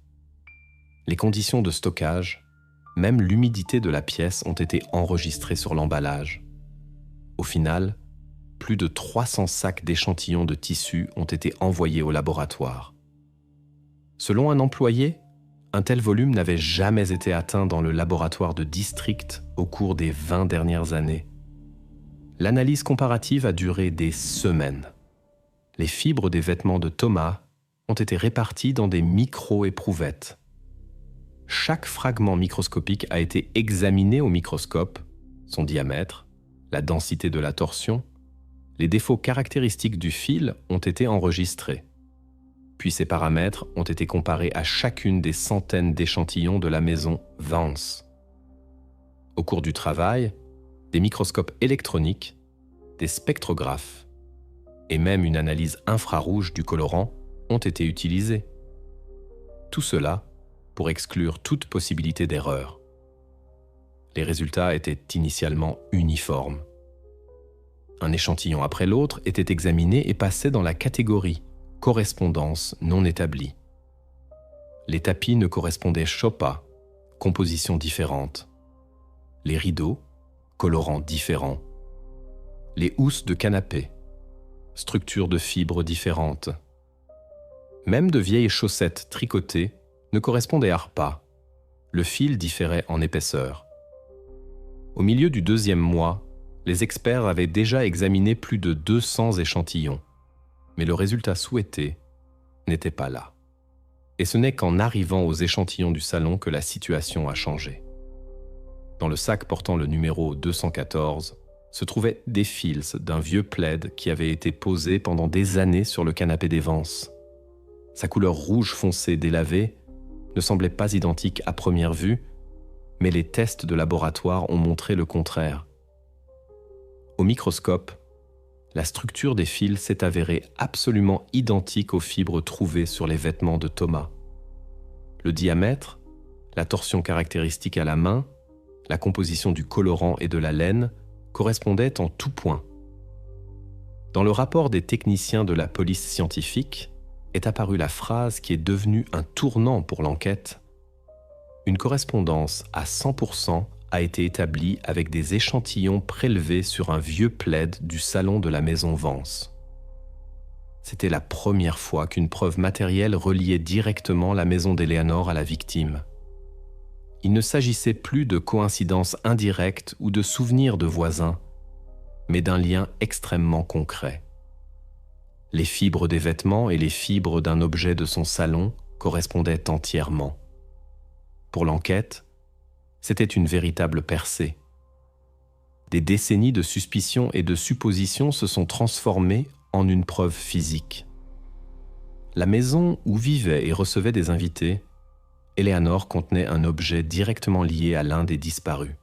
Les conditions de stockage, même l'humidité de la pièce ont été enregistrées sur l'emballage. Au final, plus de 300 sacs d'échantillons de tissu ont été envoyés au laboratoire. Selon un employé, un tel volume n'avait jamais été atteint dans le laboratoire de district au cours des 20 dernières années. L'analyse comparative a duré des semaines. Les fibres des vêtements de Thomas ont été réparties dans des micro-éprouvettes. Chaque fragment microscopique a été examiné au microscope, son diamètre, la densité de la torsion, les défauts caractéristiques du fil ont été enregistrés. Puis ces paramètres ont été comparés à chacune des centaines d'échantillons de la maison Vance. Au cours du travail, des microscopes électroniques, des spectrographes et même une analyse infrarouge du colorant ont été utilisés. Tout cela pour exclure toute possibilité d'erreur. Les résultats étaient initialement uniformes. Un échantillon après l'autre était examiné et passait dans la catégorie « correspondance non établie ». Les tapis ne correspondaient pas, composition différente. Les rideaux, colorants différents. Les housses de canapé, structure de fibres différentes. Même de vieilles chaussettes tricotées ne correspondaient pas. Le fil différait en épaisseur. Au milieu du 2e mois, les experts avaient déjà examiné plus de 200 échantillons, mais le résultat souhaité n'était pas là. Et ce n'est qu'en arrivant aux échantillons du salon que la situation a changé. Dans le sac portant le numéro 214 se trouvaient des fils d'un vieux plaid qui avait été posé pendant des années sur le canapé des Vance. Sa couleur rouge foncé délavée ne semblait pas identique à première vue, mais les tests de laboratoire ont montré le contraire. Au microscope, la structure des fils s'est avérée absolument identique aux fibres trouvées sur les vêtements de Thomas. Le diamètre, la torsion caractéristique à la main, la composition du colorant et de la laine correspondaient en tout point. Dans le rapport des techniciens de la police scientifique est apparue la phrase qui est devenue un tournant pour l'enquête. Une correspondance à 100% a été établie avec des échantillons prélevés sur un vieux plaid du salon de la maison Vance. C'était la première fois qu'une preuve matérielle reliait directement la maison d'Eleanor à la victime. Il ne s'agissait plus de coïncidences indirectes ou de souvenirs de voisins, mais d'un lien extrêmement concret. Les fibres des vêtements et les fibres d'un objet de son salon correspondaient entièrement. Pour l'enquête, c'était une véritable percée. Des décennies de suspicions et de suppositions se sont transformées en une preuve physique. La maison où vivaient et recevaient des invités, Eleanor contenait un objet directement lié à l'un des disparus.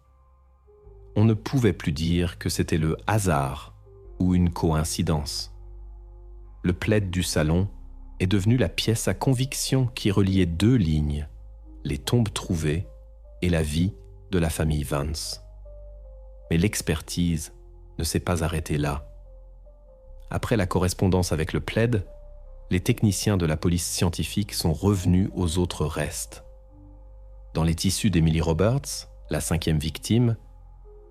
On ne pouvait plus dire que c'était le hasard ou une coïncidence. Le plaid du salon est devenu la pièce à conviction qui reliait deux lignes, les tombes trouvées et la vie de la famille Vance. Mais l'expertise ne s'est pas arrêtée là. Après la correspondance avec le plaid, les techniciens de la police scientifique sont revenus aux autres restes. Dans les tissus d'Emily Roberts, la 5e victime,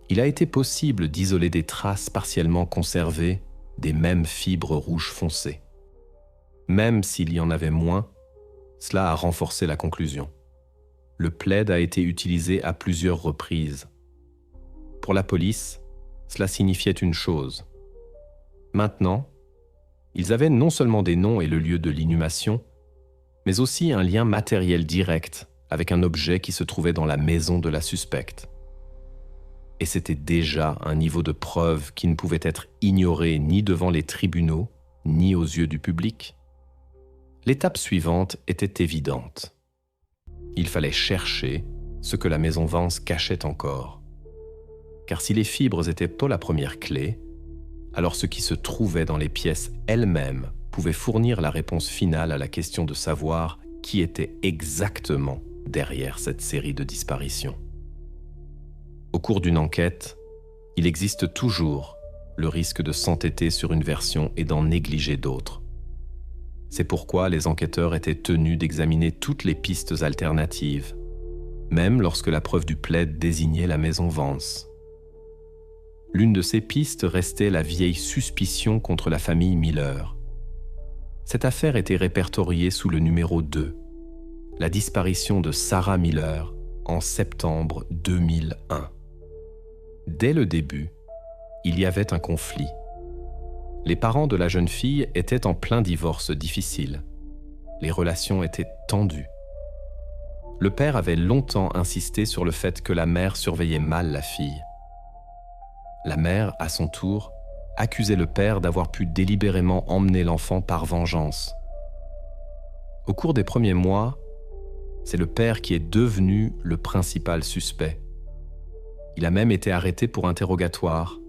il a été possible d'isoler des traces partiellement conservées des mêmes fibres rouges foncées. Même s'il y en avait moins, cela a renforcé la conclusion. Le plaid a été utilisé à plusieurs reprises. Pour la police, cela signifiait une chose. Maintenant, ils avaient non seulement des noms et le lieu de l'inhumation, mais aussi un lien matériel direct avec un objet qui se trouvait dans la maison de la suspecte. Et c'était déjà un niveau de preuve qui ne pouvait être ignoré ni devant les tribunaux, ni aux yeux du public. L'étape suivante était évidente. Il fallait chercher ce que la maison Vance cachait encore. Car si les fibres étaient pas la première clé, alors ce qui se trouvait dans les pièces elles-mêmes pouvait fournir la réponse finale à la question de savoir qui était exactement derrière cette série de disparitions. Au cours d'une enquête, il existe toujours le risque de s'entêter sur une version et d'en négliger d'autres. C'est pourquoi les enquêteurs étaient tenus d'examiner toutes les pistes alternatives, même lorsque la preuve du plaid désignait la maison Vance. L'une de ces pistes restait la vieille suspicion contre la famille Miller. Cette affaire était répertoriée sous le numéro 2, la disparition de Sarah Miller en septembre 2001. Dès le début, il y avait un conflit. Les parents de la jeune fille étaient en plein divorce difficile. Les relations étaient tendues. Le père avait longtemps insisté sur le fait que la mère surveillait mal la fille. La mère, à son tour, accusait le père d'avoir pu délibérément emmener l'enfant par vengeance. Au cours des premiers mois, c'est le père qui est devenu le principal suspect. Il a même été arrêté pour interrogatoire.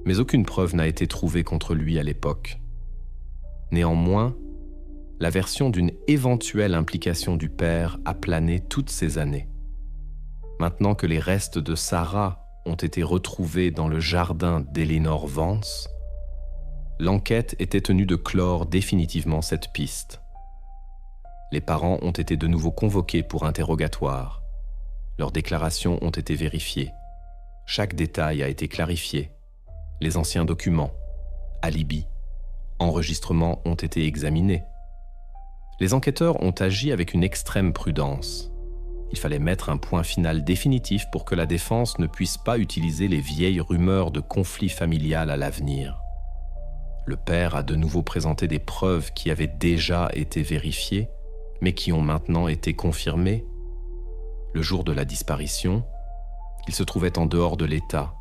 Mais aucune preuve n'a été trouvée contre lui à l'époque. Néanmoins, la version d'une éventuelle implication du père a plané toutes ces années. Maintenant que les restes de Sarah ont été retrouvés dans le jardin d'Eleanor Vance, l'enquête était tenue de clore définitivement cette piste. Les parents ont été de nouveau convoqués pour interrogatoire. Leurs déclarations ont été vérifiées. Chaque détail a été clarifié. Les anciens documents, alibis, enregistrements ont été examinés. Les enquêteurs ont agi avec une extrême prudence. Il fallait mettre un point final définitif pour que la défense ne puisse pas utiliser les vieilles rumeurs de conflit familial à l'avenir. Le père a de nouveau présenté des preuves qui avaient déjà été vérifiées, mais qui ont maintenant été confirmées. Le jour de la disparition, il se trouvait en dehors de l'État,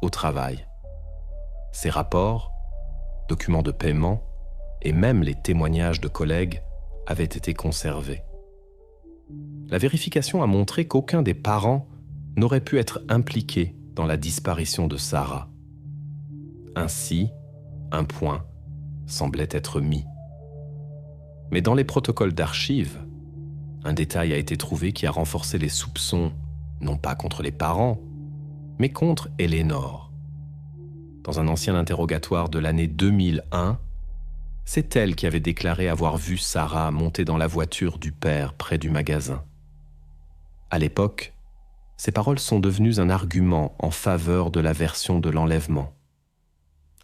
au travail. Ses rapports, documents de paiement et même les témoignages de collègues avaient été conservés. La vérification a montré qu'aucun des parents n'aurait pu être impliqué dans la disparition de Sarah. Ainsi, un point semblait être mis. Mais dans les protocoles d'archives, un détail a été trouvé qui a renforcé les soupçons, non pas contre les parents, mais contre Eleanor. Dans un ancien interrogatoire de l'année 2001, c'est elle qui avait déclaré avoir vu Sarah monter dans la voiture du père près du magasin. À l'époque, ces paroles sont devenues un argument en faveur de la version de l'enlèvement.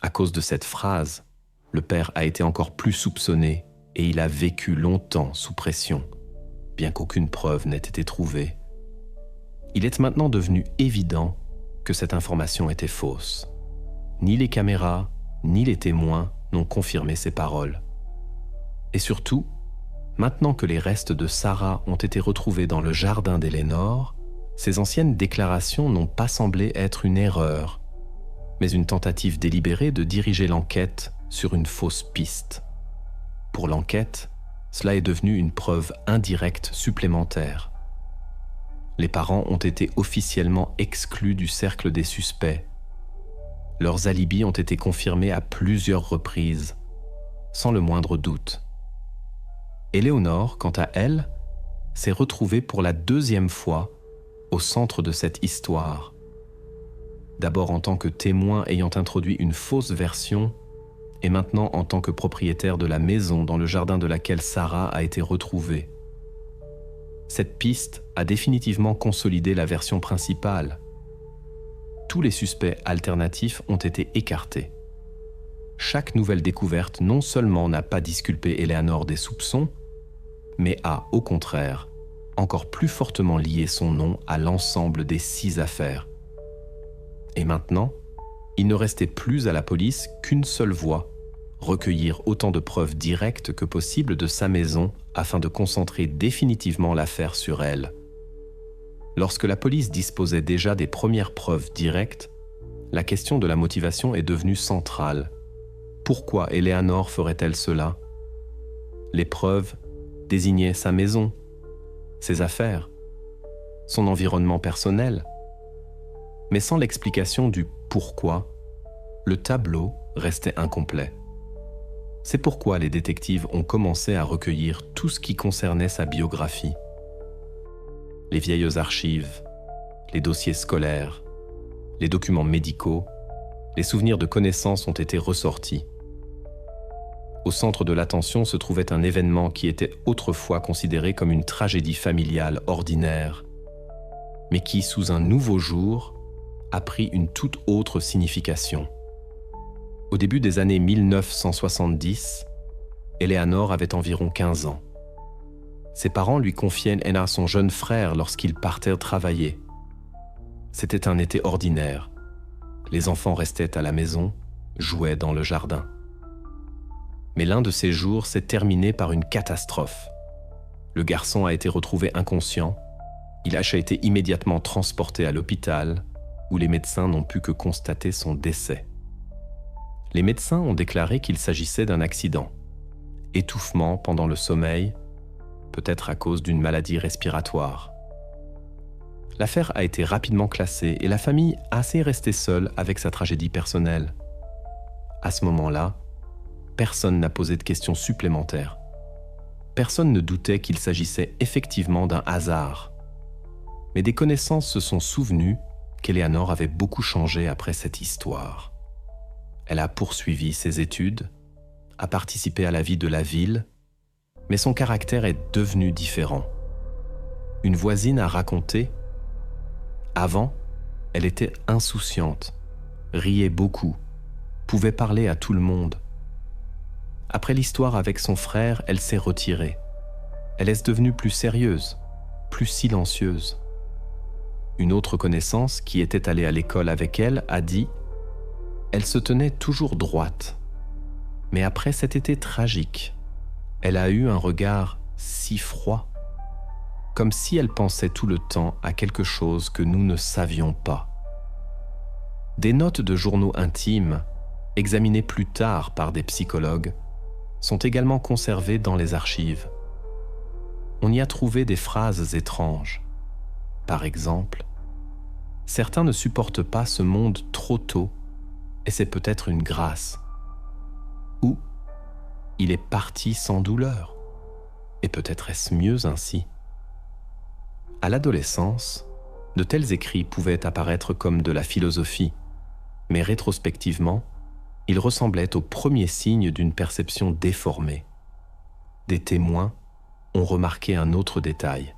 À cause de cette phrase, le père a été encore plus soupçonné et il a vécu longtemps sous pression, bien qu'aucune preuve n'ait été trouvée. Il est maintenant devenu évident que cette information était fausse. Ni les caméras, ni les témoins n'ont confirmé ces paroles. Et surtout, maintenant que les restes de Sarah ont été retrouvés dans le jardin d'Eleanor, ces anciennes déclarations n'ont pas semblé être une erreur, mais une tentative délibérée de diriger l'enquête sur une fausse piste. Pour l'enquête, cela est devenu une preuve indirecte supplémentaire. Les parents ont été officiellement exclus du cercle des suspects. Leurs alibis ont été confirmés à plusieurs reprises, sans le moindre doute. Eleanor, quant à elle, s'est retrouvée pour la deuxième fois au centre de cette histoire. D'abord en tant que témoin ayant introduit une fausse version, et maintenant en tant que propriétaire de la maison dans le jardin de laquelle Sarah a été retrouvée. Cette piste a définitivement consolidé la version principale. Tous les suspects alternatifs ont été écartés. Chaque nouvelle découverte non seulement n'a pas disculpé Eleanor des soupçons, mais a, au contraire, encore plus fortement lié son nom à l'ensemble des 6 affaires. Et maintenant, il ne restait plus à la police qu'une seule voie, recueillir autant de preuves directes que possible de sa maison afin de concentrer définitivement l'affaire sur elle. Lorsque la police disposait déjà des premières preuves directes, la question de la motivation est devenue centrale. Pourquoi Eleanor ferait-elle cela? Les preuves désignaient sa maison, ses affaires, son environnement personnel. Mais sans l'explication du pourquoi, le tableau restait incomplet. C'est pourquoi les détectives ont commencé à recueillir tout ce qui concernait sa biographie. Les vieilles archives, les dossiers scolaires, les documents médicaux, les souvenirs de connaissances ont été ressortis. Au centre de l'attention se trouvait un événement qui était autrefois considéré comme une tragédie familiale ordinaire, mais qui, sous un nouveau jour, a pris une toute autre signification. Au début des années 1970, Eleanor avait environ 15 ans. Ses parents lui confiaient Anna, son jeune frère, lorsqu'ils partaient travailler. C'était un été ordinaire. Les enfants restaient à la maison, jouaient dans le jardin. Mais l'un de ces jours s'est terminé par une catastrophe. Le garçon a été retrouvé inconscient. Il a été immédiatement transporté à l'hôpital, où les médecins n'ont pu que constater son décès. Les médecins ont déclaré qu'il s'agissait d'un accident. Étouffement pendant le sommeil, peut-être à cause d'une maladie respiratoire. L'affaire a été rapidement classée et la famille s'est restée seule avec sa tragédie personnelle. À ce moment-là, personne n'a posé de questions supplémentaires. Personne ne doutait qu'il s'agissait effectivement d'un hasard. Mais des connaissances se sont souvenues qu'Eleanor avait beaucoup changé après cette histoire. Elle a poursuivi ses études, a participé à la vie de la ville, mais son caractère est devenu différent. Une voisine a raconté « Avant, elle était insouciante, riait beaucoup, pouvait parler à tout le monde. Après l'histoire avec son frère, elle s'est retirée. Elle est devenue plus sérieuse, plus silencieuse. » Une autre connaissance, qui était allée à l'école avec elle, a dit « Elle se tenait toujours droite. Mais après cet été tragique, elle a eu un regard si froid, comme si elle pensait tout le temps à quelque chose que nous ne savions pas. » Des notes de journaux intimes, examinées plus tard par des psychologues, sont également conservées dans les archives. On y a trouvé des phrases étranges. Par exemple, « Certains ne supportent pas ce monde trop tôt, et c'est peut-être une grâce. » Ou « Il est parti sans douleur, et peut-être est-ce mieux ainsi. » À l'adolescence, de tels écrits pouvaient apparaître comme de la philosophie, mais rétrospectivement, ils ressemblaient aux premiers signes d'une perception déformée. Des témoins ont remarqué un autre détail.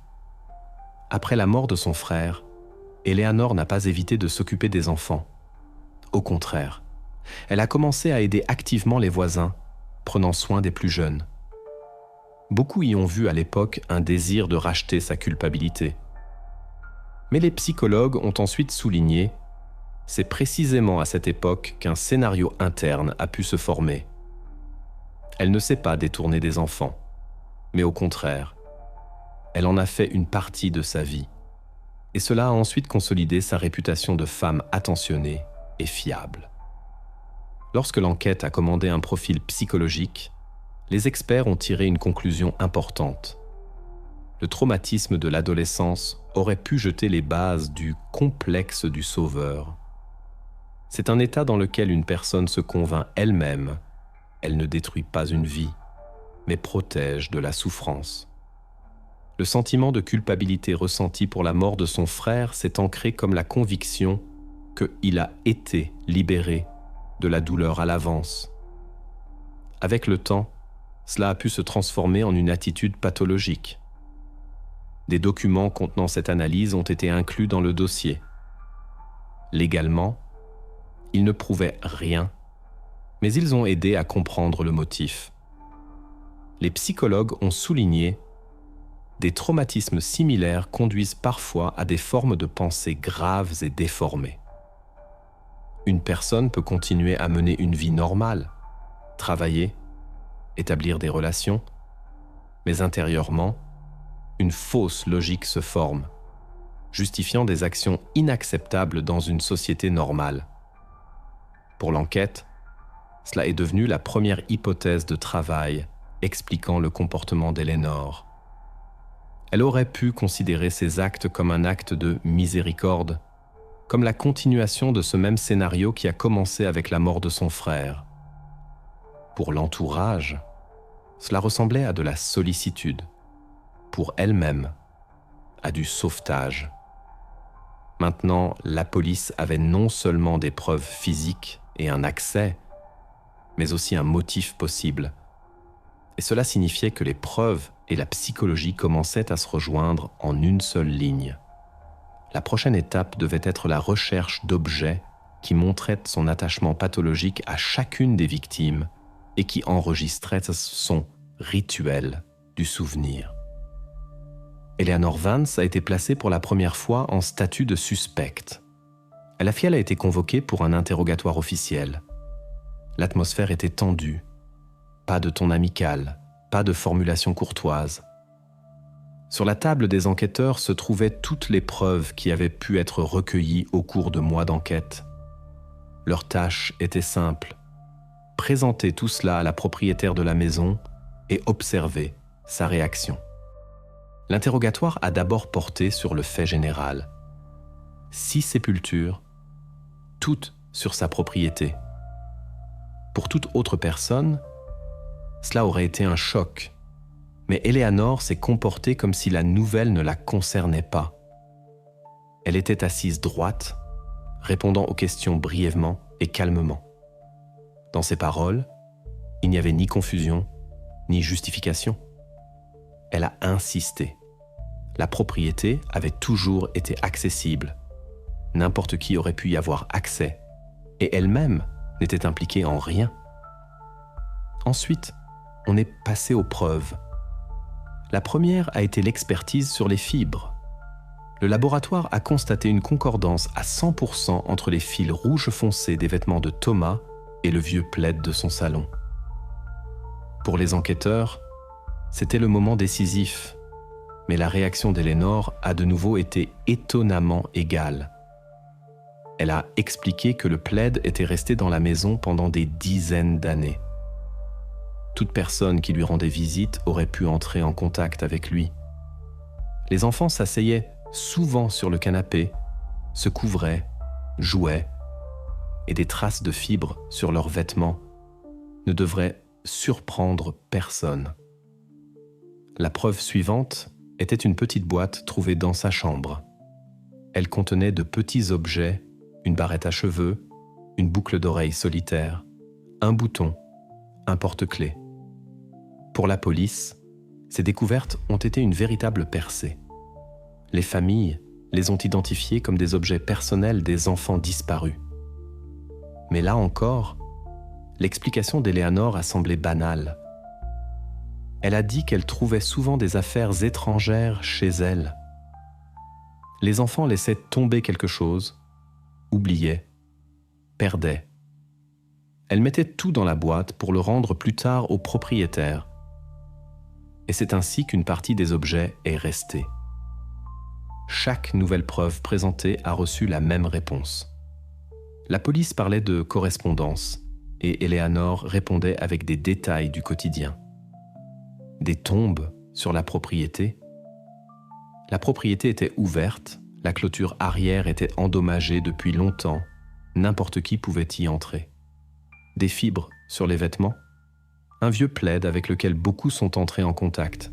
Après la mort de son frère, Eleanor n'a pas évité de s'occuper des enfants. Au contraire, elle a commencé à aider activement les voisins, prenant soin des plus jeunes. Beaucoup y ont vu à l'époque un désir de racheter sa culpabilité. Mais les psychologues ont ensuite souligné « C'est précisément à cette époque qu'un scénario interne a pu se former. Elle ne sait pas détourner des enfants, mais au contraire, elle en a fait une partie de sa vie. Et cela a ensuite consolidé sa réputation de femme attentionnée et fiable. Lorsque l'enquête a commandé un profil psychologique, les experts ont tiré une conclusion importante. Le traumatisme de l'adolescence aurait pu jeter les bases du complexe du sauveur. C'est un état dans lequel une personne se convainc elle-même, elle ne détruit pas une vie, mais protège de la souffrance. Le sentiment de culpabilité ressenti pour la mort de son frère s'est ancré comme la conviction qu'il a été libéré de la douleur à l'avance. Avec le temps, cela a pu se transformer en une attitude pathologique. Des documents contenant cette analyse ont été inclus dans le dossier. Légalement, ils ne prouvaient rien, mais ils ont aidé à comprendre le motif. Les psychologues ont souligné des traumatismes similaires conduisent parfois à des formes de pensée graves et déformées. Une personne peut continuer à mener une vie normale, travailler, établir des relations, mais intérieurement, une fausse logique se forme, justifiant des actions inacceptables dans une société normale. Pour l'enquête, cela est devenu la première hypothèse de travail expliquant le comportement d'Eleanor. Elle aurait pu considérer ces actes comme un acte de miséricorde, comme la continuation de ce même scénario qui a commencé avec la mort de son frère. Pour l'entourage, cela ressemblait à de la sollicitude. Pour elle-même, à du sauvetage. Maintenant, la police avait non seulement des preuves physiques et un accès, mais aussi un motif possible. Et cela signifiait que les preuves et la psychologie commençaient à se rejoindre en une seule ligne. La prochaine étape devait être la recherche d'objets qui montraient son attachement pathologique à chacune des victimes et qui enregistraient son rituel du souvenir. Eleanor Vance a été placée pour la première fois en statut de suspecte. La fille a été convoquée pour un interrogatoire officiel. L'atmosphère était tendue. Pas de ton amical, pas de formulation courtoise. Sur la table des enquêteurs se trouvaient toutes les preuves qui avaient pu être recueillies au cours de mois d'enquête. Leur tâche était simple. Présenter tout cela à la propriétaire de la maison et observer sa réaction. L'interrogatoire a d'abord porté sur le fait général. 6 sépultures, toutes sur sa propriété. Pour toute autre personne, cela aurait été un choc. Mais Eleanor s'est comportée comme si la nouvelle ne la concernait pas. Elle était assise droite, répondant aux questions brièvement et calmement. Dans ses paroles, il n'y avait ni confusion, ni justification. Elle a insisté. La propriété avait toujours été accessible. N'importe qui aurait pu y avoir accès. Et elle-même n'était impliquée en rien. Ensuite, on est passé aux preuves. La première a été l'expertise sur les fibres. Le laboratoire a constaté une concordance à 100% entre les fils rouges foncés des vêtements de Thomas et le vieux plaid de son salon. Pour les enquêteurs, c'était le moment décisif, mais la réaction d'Eleanor a de nouveau été étonnamment égale. Elle a expliqué que le plaid était resté dans la maison pendant des dizaines d'années. Toute personne qui lui rendait visite aurait pu entrer en contact avec lui. Les enfants s'asseyaient souvent sur le canapé, se couvraient, jouaient, et des traces de fibres sur leurs vêtements ne devraient surprendre personne. La preuve suivante était une petite boîte trouvée dans sa chambre. Elle contenait de petits objets, une barrette à cheveux, une boucle d'oreille solitaire, un bouton, un porte-clés. Pour la police, ces découvertes ont été une véritable percée. Les familles les ont identifiés comme des objets personnels des enfants disparus. Mais là encore, l'explication d'Eleanor a semblé banale. Elle a dit qu'elle trouvait souvent des affaires étrangères chez elle. Les enfants laissaient tomber quelque chose, oubliaient, perdaient. Elle mettait tout dans la boîte pour le rendre plus tard au propriétaire. Et c'est ainsi qu'une partie des objets est restée. Chaque nouvelle preuve présentée a reçu la même réponse. La police parlait de correspondance et Eleanor répondait avec des détails du quotidien. Des tombes sur la propriété. La propriété était ouverte, la clôture arrière était endommagée depuis longtemps, n'importe qui pouvait y entrer. Des fibres sur les vêtements, un vieux plaid avec lequel beaucoup sont entrés en contact,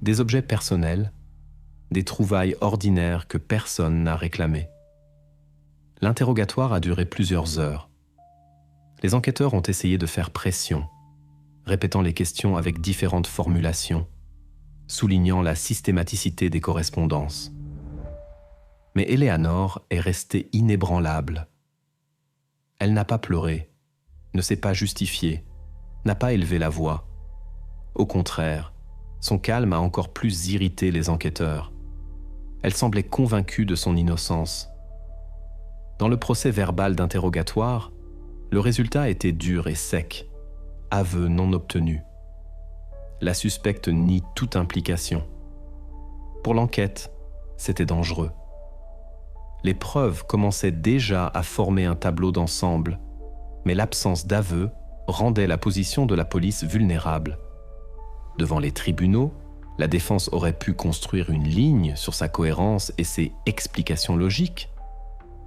des objets personnels, des trouvailles ordinaires que personne n'a réclamées. L'interrogatoire a duré plusieurs heures. Les enquêteurs ont essayé de faire pression, répétant les questions avec différentes formulations, soulignant la systématicité des correspondances. Mais Eleanor est restée inébranlable. Elle n'a pas pleuré, ne s'est pas justifiée, n'a pas élevé la voix. Au contraire, son calme a encore plus irrité les enquêteurs. Elle semblait convaincue de son innocence. Dans le procès verbal d'interrogatoire, le résultat était dur et sec, aveu non obtenu. La suspecte nie toute implication. Pour l'enquête, c'était dangereux. Les preuves commençaient déjà à former un tableau d'ensemble, mais l'absence d'aveu rendait la position de la police vulnérable. Devant les tribunaux, la défense aurait pu construire une ligne sur sa cohérence et ses explications logiques.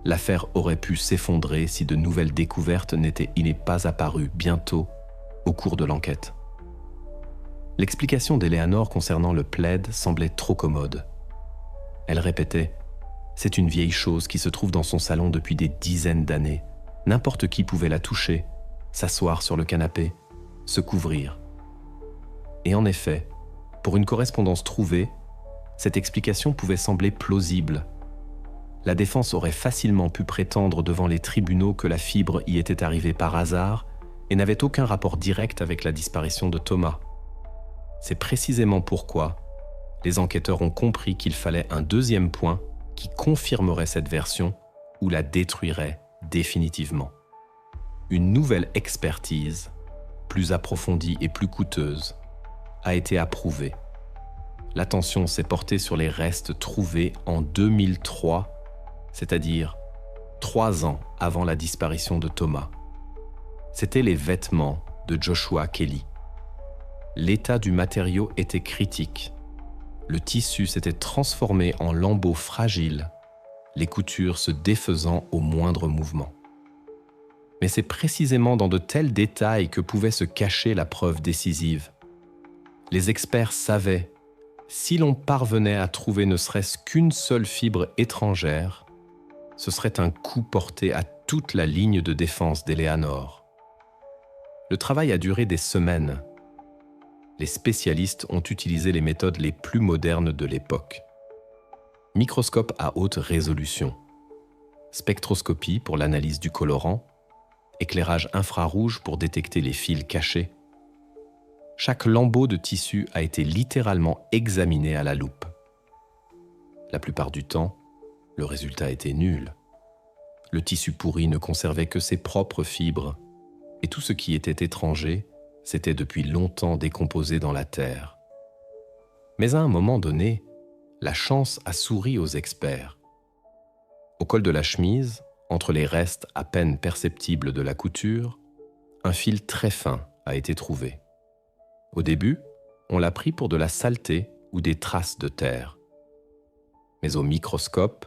L'affaire aurait pu s'effondrer si de nouvelles découvertes n'étaient pas apparues bientôt au cours de l'enquête. L'explication d'Eleanor concernant le plaid semblait trop commode. Elle répétait « C'est une vieille chose qui se trouve dans son salon depuis des dizaines d'années. N'importe qui pouvait la toucher, s'asseoir sur le canapé, se couvrir. » Et en effet, pour une correspondance trouvée, cette explication pouvait sembler plausible. La défense aurait facilement pu prétendre devant les tribunaux que la fibre y était arrivée par hasard et n'avait aucun rapport direct avec la disparition de Thomas. C'est précisément pourquoi les enquêteurs ont compris qu'il fallait un deuxième point qui confirmerait cette version ou la détruirait définitivement. Une nouvelle expertise, plus approfondie et plus coûteuse, a été approuvée. L'attention s'est portée sur les restes trouvés en 2003, c'est-à-dire 3 ans avant la disparition de Thomas. C'étaient les vêtements de Joshua Kelly. L'état du matériau était critique. Le tissu s'était transformé en lambeaux fragiles, les coutures se défaisant au moindre mouvement. Mais c'est précisément dans de tels détails que pouvait se cacher la preuve décisive. Les experts savaient, si l'on parvenait à trouver ne serait-ce qu'une seule fibre étrangère, ce serait un coup porté à toute la ligne de défense d'Eleanor. Le travail a duré des semaines. Les spécialistes ont utilisé les méthodes les plus modernes de l'époque. Microscope à haute résolution, spectroscopie pour l'analyse du colorant, éclairage infrarouge pour détecter les fils cachés. Chaque lambeau de tissu a été littéralement examiné à la loupe. La plupart du temps, le résultat était nul. Le tissu pourri ne conservait que ses propres fibres, et tout ce qui était étranger s'était depuis longtemps décomposé dans la terre. Mais à un moment donné, la chance a souri aux experts. Au col de la chemise, entre les restes à peine perceptibles de la couture, un fil très fin a été trouvé. Au début, on l'a pris pour de la saleté ou des traces de terre. Mais au microscope,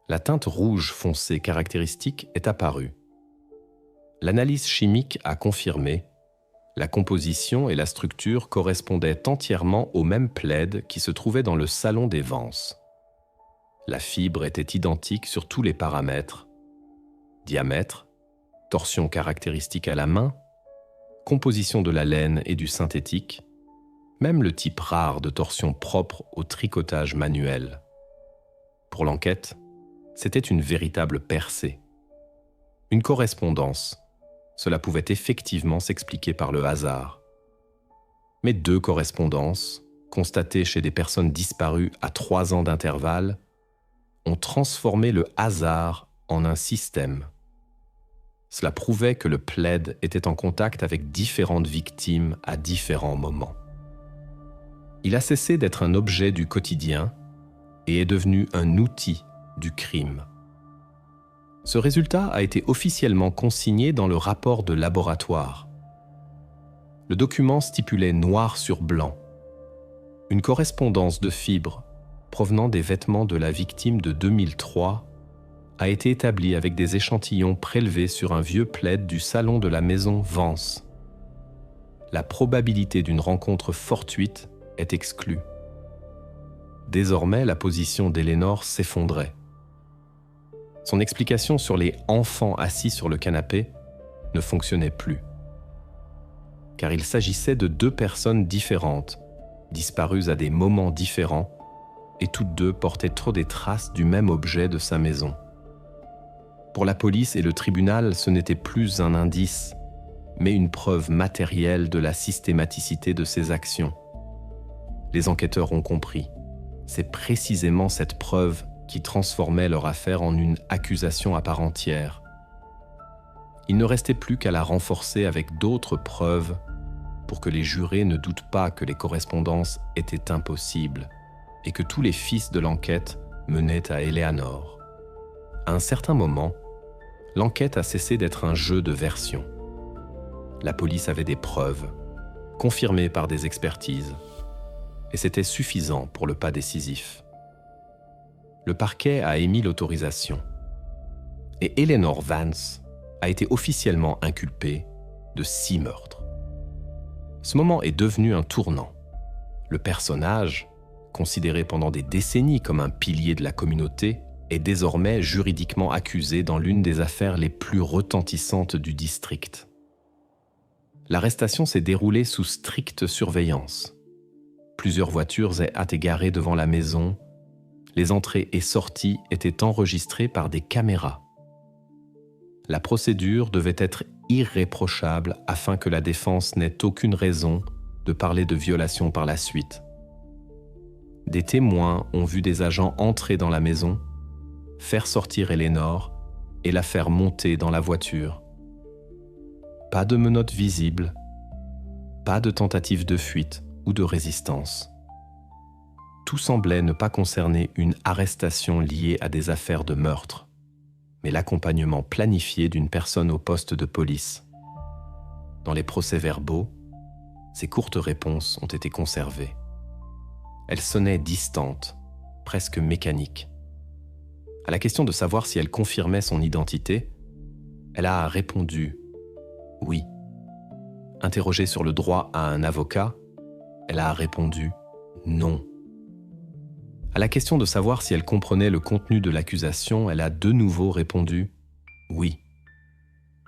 la teinte rouge foncée caractéristique est apparue. L'analyse chimique a confirmé la composition et la structure correspondaient entièrement au même plaid qui se trouvait dans le salon des Vance. La fibre était identique sur tous les paramètres: diamètre, torsion caractéristique à la main, composition de la laine et du synthétique, même le type rare de torsion propre au tricotage manuel. Pour l'enquête, c'était une véritable percée. Une correspondance. Cela pouvait effectivement s'expliquer par le hasard. Mais 2 correspondances, constatées chez des personnes disparues à 3 ans d'intervalle, ont transformé le hasard en un système. Cela prouvait que le plaid était en contact avec différentes victimes à différents moments. Il a cessé d'être un objet du quotidien et est devenu un outil du crime. Ce résultat a été officiellement consigné dans le rapport de laboratoire. Le document stipulait noir sur blanc une correspondance de fibres provenant des vêtements de la victime de 2003 a été établie avec des échantillons prélevés sur un vieux plaid du salon de la maison Vance. La probabilité d'une rencontre fortuite est exclue. Désormais, la position d'Eleanor s'effondrait. Son explication sur les enfants assis sur le canapé ne fonctionnait plus. Car il s'agissait de deux personnes différentes, disparues à des moments différents, et toutes deux portaient trop des traces du même objet de sa maison. Pour la police et le tribunal, ce n'était plus un indice, mais une preuve matérielle de la systématicité de ses actions. Les enquêteurs ont compris. C'est précisément cette preuve qui transformait leur affaire en une accusation à part entière. Il ne restait plus qu'à la renforcer avec d'autres preuves pour que les jurés ne doutent pas que les correspondances étaient impossibles et que tous les fils de l'enquête menaient à Eleanor. À un certain moment, l'enquête a cessé d'être un jeu de versions. La police avait des preuves, confirmées par des expertises, et c'était suffisant pour le pas décisif. Le parquet a émis l'autorisation, et Eleanor Vance a été officiellement inculpée de 6 meurtres. Ce moment est devenu un tournant. Le personnage, considéré pendant des décennies comme un pilier de la communauté, est désormais juridiquement accusé dans l'une des affaires les plus retentissantes du district. L'arrestation s'est déroulée sous stricte surveillance. Plusieurs voitures étaient garées devant la maison. Les entrées et sorties étaient enregistrées par des caméras. La procédure devait être irréprochable afin que la défense n'ait aucune raison de parler de violation par la suite. Des témoins ont vu des agents entrer dans la maison, faire sortir Eleanor et la faire monter dans la voiture. Pas de menottes visibles, pas de tentative de fuite ou de résistance. Tout semblait ne pas concerner une arrestation liée à des affaires de meurtre, mais l'accompagnement planifié d'une personne au poste de police. Dans les procès-verbaux, ces courtes réponses ont été conservées. Elles sonnaient distantes, presque mécaniques. À la question de savoir si elle confirmait son identité, elle a répondu « oui ». Interrogée sur le droit à un avocat, elle a répondu « non ». À la question de savoir si elle comprenait le contenu de l'accusation, elle a de nouveau répondu « oui ».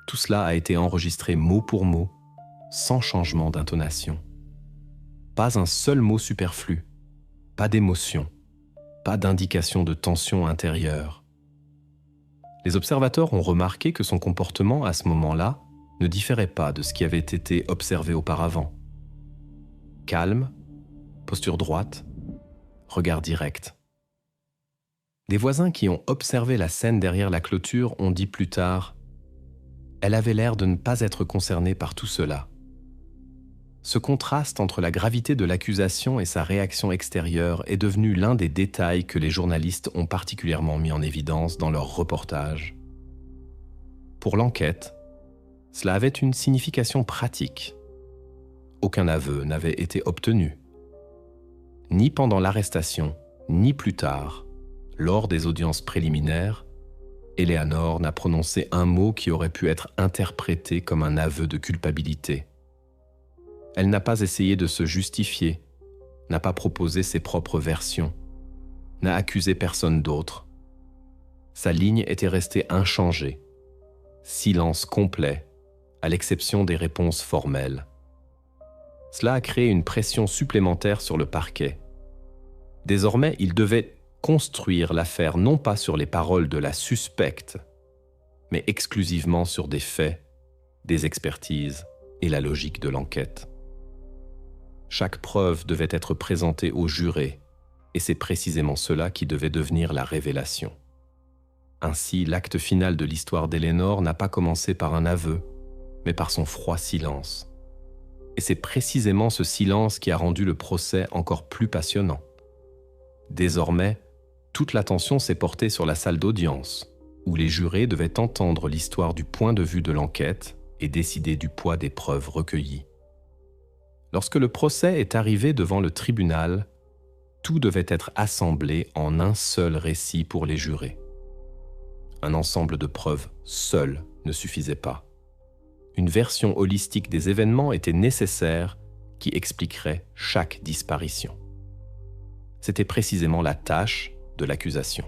Tout cela a été enregistré mot pour mot, sans changement d'intonation. Pas un seul mot superflu, pas d'émotion, pas d'indication de tension intérieure. Les observateurs ont remarqué que son comportement à ce moment-là ne différait pas de ce qui avait été observé auparavant. Calme, posture droite, regard direct. Des voisins qui ont observé la scène derrière la clôture ont dit plus tard « Elle avait l'air de ne pas être concernée par tout cela ». Ce contraste entre la gravité de l'accusation et sa réaction extérieure est devenu l'un des détails que les journalistes ont particulièrement mis en évidence dans leurs reportages. Pour l'enquête, cela avait une signification pratique. Aucun aveu n'avait été obtenu. Ni pendant l'arrestation, ni plus tard, lors des audiences préliminaires, Eleanor n'a prononcé un mot qui aurait pu être interprété comme un aveu de culpabilité. Elle n'a pas essayé de se justifier, n'a pas proposé ses propres versions, n'a accusé personne d'autre. Sa ligne était restée inchangée. Silence complet, à l'exception des réponses formelles. Cela a créé une pression supplémentaire sur le parquet. Désormais, il devait construire l'affaire non pas sur les paroles de la suspecte, mais exclusivement sur des faits, des expertises et la logique de l'enquête. Chaque preuve devait être présentée aux jurés, et c'est précisément cela qui devait devenir la révélation. Ainsi, l'acte final de l'histoire d'Éléonore n'a pas commencé par un aveu, mais par son froid silence. Et c'est précisément ce silence qui a rendu le procès encore plus passionnant. Désormais, toute l'attention s'est portée sur la salle d'audience, où les jurés devaient entendre l'histoire du point de vue de l'enquête et décider du poids des preuves recueillies. Lorsque le procès est arrivé devant le tribunal, tout devait être assemblé en un seul récit pour les jurés. Un ensemble de preuves seul ne suffisait pas. Une version holistique des événements était nécessaire qui expliquerait chaque disparition. C'était précisément la tâche de l'accusation.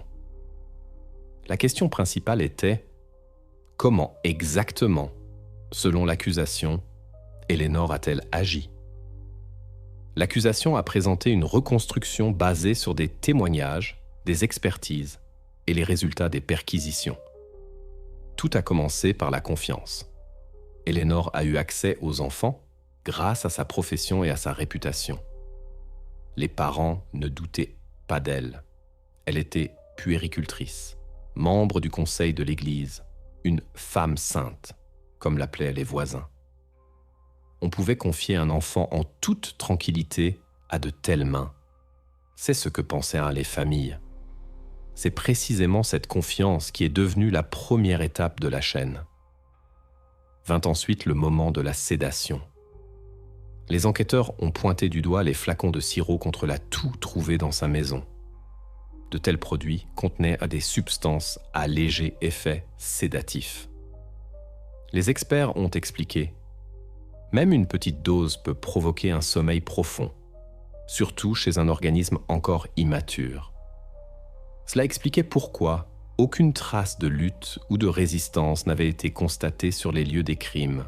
La question principale était « Comment exactement, selon l'accusation, Éléonore a-t-elle agi ?» L'accusation a présenté une reconstruction basée sur des témoignages, des expertises et les résultats des perquisitions. Tout a commencé par la confiance. Éléonore a eu accès aux enfants grâce à sa profession et à sa réputation. Les parents ne doutaient pas d'elle. Elle était puéricultrice, membre du conseil de l'Église, une femme sainte, comme l'appelaient les voisins. On pouvait confier un enfant en toute tranquillité à de telles mains. C'est ce que pensaient les familles. C'est précisément cette confiance qui est devenue la première étape de la chaîne. Vint ensuite le moment de la sédation. Les enquêteurs ont pointé du doigt les flacons de sirop contre la toux trouvée dans sa maison. De tels produits contenaient des substances à léger effet sédatif. Les experts ont expliqué « Même une petite dose peut provoquer un sommeil profond, surtout chez un organisme encore immature. » Cela expliquait pourquoi aucune trace de lutte ou de résistance n'avait été constatée sur les lieux des crimes.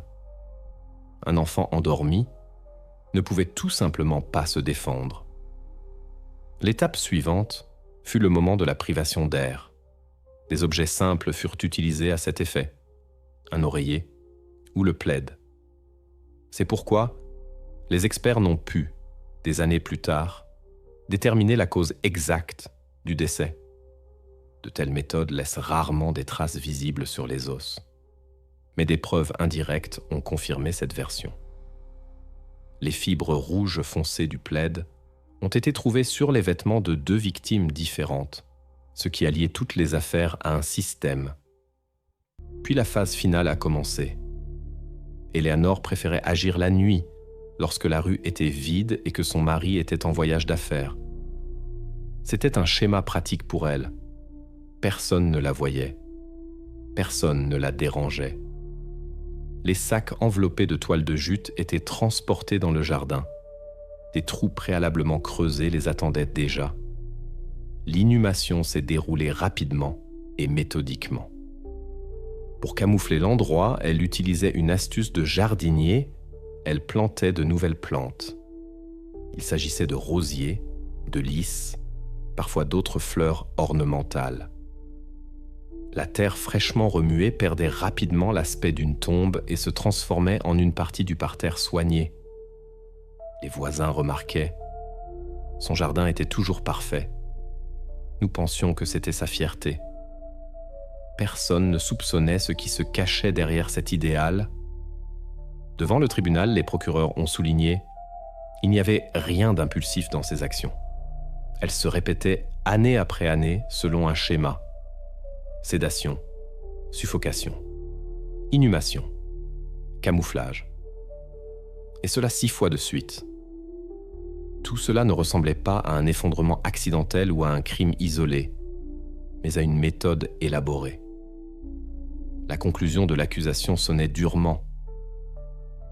Un enfant endormi ne pouvait tout simplement pas se défendre. L'étape suivante fut le moment de la privation d'air. Des objets simples furent utilisés à cet effet, un oreiller ou le plaid. C'est pourquoi les experts n'ont pu, des années plus tard, déterminer la cause exacte du décès. De telles méthodes laissent rarement des traces visibles sur les os. Mais des preuves indirectes ont confirmé cette version. Les fibres rouges foncées du plaid ont été trouvées sur les vêtements de 2 victimes différentes, ce qui a lié toutes les affaires à un système. Puis la phase finale a commencé. Éléonore préférait agir la nuit, lorsque la rue était vide et que son mari était en voyage d'affaires. C'était un schéma pratique pour elle. Personne ne la voyait. Personne ne la dérangeait. Les sacs enveloppés de toile de jute étaient transportés dans le jardin. Des trous préalablement creusés les attendaient déjà. L'inhumation s'est déroulée rapidement et méthodiquement. Pour camoufler l'endroit, elle utilisait une astuce de jardinier. Elle plantait de nouvelles plantes. Il s'agissait de rosiers, de lys, parfois d'autres fleurs ornementales. La terre fraîchement remuée perdait rapidement l'aspect d'une tombe et se transformait en une partie du parterre soigné. Les voisins remarquaient. Son jardin était toujours parfait. Nous pensions que c'était sa fierté. Personne ne soupçonnait ce qui se cachait derrière cet idéal. Devant le tribunal, les procureurs ont souligné « Il n'y avait rien d'impulsif dans ses actions. Elles se répétaient année après année selon un schéma. Sédation, suffocation, inhumation, camouflage. Et cela 6 fois de suite. Tout cela ne ressemblait pas à un effondrement accidentel ou à un crime isolé, mais à une méthode élaborée. La conclusion de l'accusation sonnait durement.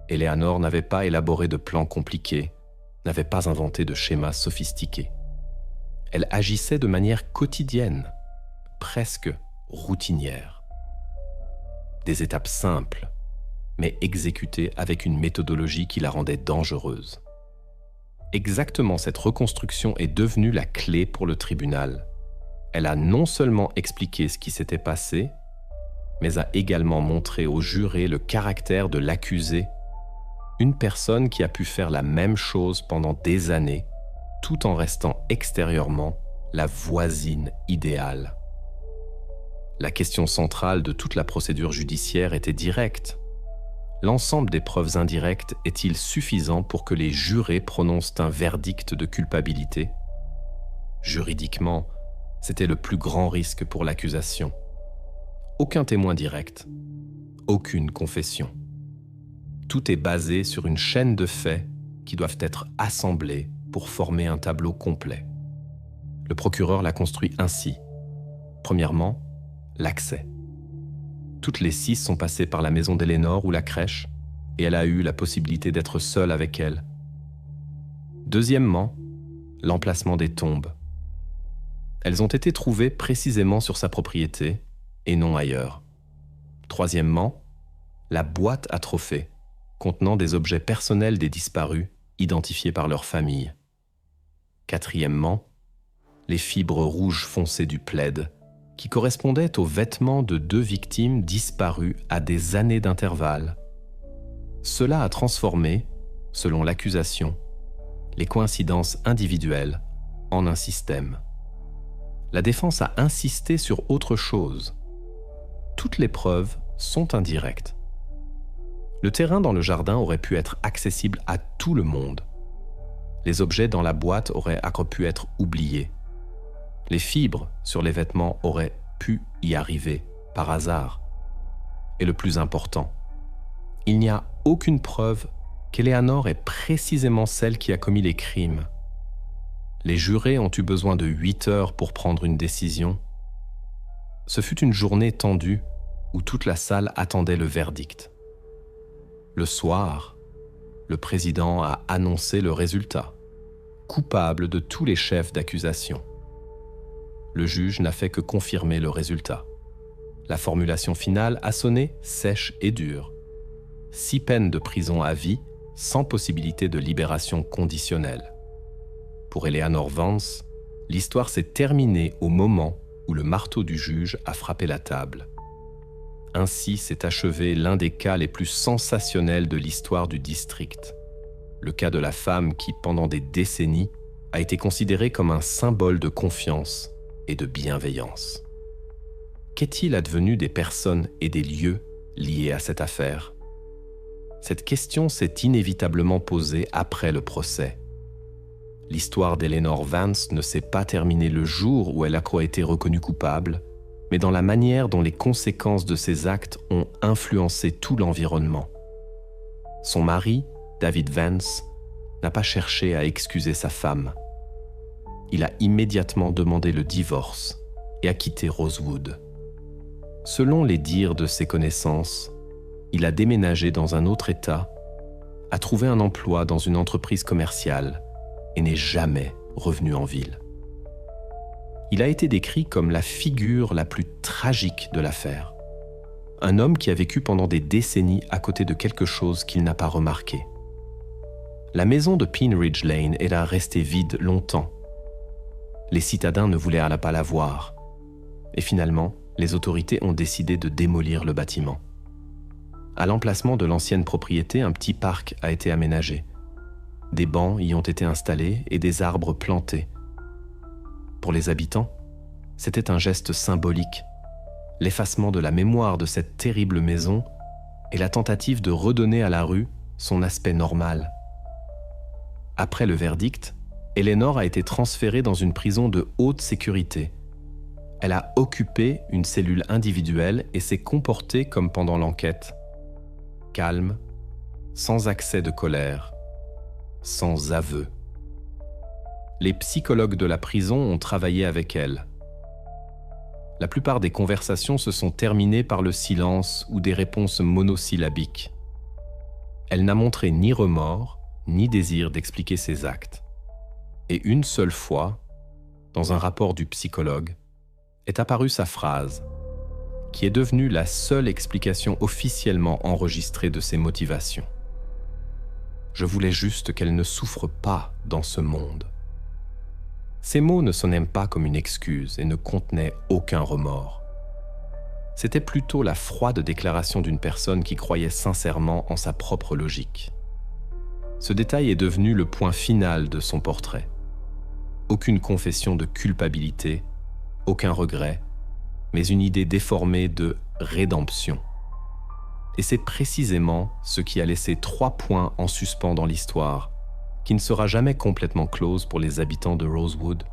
Éléonore n'avait pas élaboré de plans compliqués, n'avait pas inventé de schémas sophistiqués. Elle agissait de manière quotidienne, presque routinière. Des étapes simples, mais exécutées avec une méthodologie qui la rendait dangereuse. Exactement cette reconstruction est devenue la clé pour le tribunal. Elle a non seulement expliqué ce qui s'était passé, mais a également montré aux jurés le caractère de l'accusé, une personne qui a pu faire la même chose pendant des années, tout en restant extérieurement la voisine idéale. La question centrale de toute la procédure judiciaire était directe. L'ensemble des preuves indirectes est-il suffisant pour que les jurés prononcent un verdict de culpabilité ? Juridiquement, c'était le plus grand risque pour l'accusation. Aucun témoin direct, aucune confession. Tout est basé sur une chaîne de faits qui doivent être assemblés pour former un tableau complet. Le procureur l'a construit ainsi. Premièrement, l'accès. Toutes les 6 sont passées par la maison d'Eleanor ou la crèche, et elle a eu la possibilité d'être seule avec elle. Deuxièmement, l'emplacement des tombes. Elles ont été trouvées précisément sur sa propriété, et non ailleurs. Troisièmement, la boîte à trophées, contenant des objets personnels des disparus, identifiés par leur famille. Quatrièmement, les fibres rouges foncées du plaid, qui correspondaient aux vêtements de 2 victimes disparues à des années d'intervalle. Cela a transformé, selon l'accusation, les coïncidences individuelles en un système. La défense a insisté sur autre chose. Toutes les preuves sont indirectes. Le terrain dans le jardin aurait pu être accessible à tout le monde. Les objets dans la boîte auraient pu être oubliés. Les fibres sur les vêtements auraient pu y arriver par hasard. Et le plus important, il n'y a aucune preuve qu'Eleanor est précisément celle qui a commis les crimes. Les jurés ont eu besoin de 8 heures pour prendre une décision. Ce fut une journée tendue où toute la salle attendait le verdict. Le soir, le président a annoncé le résultat, coupable de tous les chefs d'accusation. Le juge n'a fait que confirmer le résultat. La formulation finale a sonné sèche et dure. 6 peines de prison à vie, sans possibilité de libération conditionnelle. Pour Eleanor Vance, l'histoire s'est terminée au moment où le marteau du juge a frappé la table. Ainsi s'est achevé l'un des cas les plus sensationnels de l'histoire du district. Le cas de la femme qui, pendant des décennies, a été considérée comme un symbole de confiance et de bienveillance. Qu'est-il advenu des personnes et des lieux liés à cette affaire ? Cette question s'est inévitablement posée après le procès. L'histoire d'Eleanor Vance ne s'est pas terminée le jour où elle a été reconnue coupable, mais dans la manière dont les conséquences de ses actes ont influencé tout l'environnement. Son mari, David Vance, n'a pas cherché à excuser sa femme. Il a immédiatement demandé le divorce et a quitté Rosewood. Selon les dires de ses connaissances, il a déménagé dans un autre État, a trouvé un emploi dans une entreprise commerciale et n'est jamais revenu en ville. Il a été décrit comme la figure la plus tragique de l'affaire. Un homme qui a vécu pendant des décennies à côté de quelque chose qu'il n'a pas remarqué. La maison de Peenridge Lane est restée vide longtemps. Les citadins ne voulaient pas la voir. Et finalement, les autorités ont décidé de démolir le bâtiment. À l'emplacement de l'ancienne propriété, un petit parc a été aménagé. Des bancs y ont été installés et des arbres plantés. Pour les habitants, c'était un geste symbolique, l'effacement de la mémoire de cette terrible maison et la tentative de redonner à la rue son aspect normal. Après le verdict, Eleanor a été transférée dans une prison de haute sécurité. Elle a occupé une cellule individuelle et s'est comportée comme pendant l'enquête. Calme, sans accès de colère, sans aveu. Les psychologues de la prison ont travaillé avec elle. La plupart des conversations se sont terminées par le silence ou des réponses monosyllabiques. Elle n'a montré ni remords, ni désir d'expliquer ses actes. Et une seule fois, dans un rapport du psychologue, est apparue sa phrase, qui est devenue la seule explication officiellement enregistrée de ses motivations. « Je voulais juste qu'elle ne souffre pas dans ce monde. » Ces mots ne sonnaient pas comme une excuse et ne contenaient aucun remords. C'était plutôt la froide déclaration d'une personne qui croyait sincèrement en sa propre logique. Ce détail est devenu le point final de son portrait. Aucune confession de culpabilité, aucun regret, mais une idée déformée de rédemption. Et c'est précisément ce qui a laissé 3 points en suspens dans l'histoire, qui ne sera jamais complètement close pour les habitants de Rosewood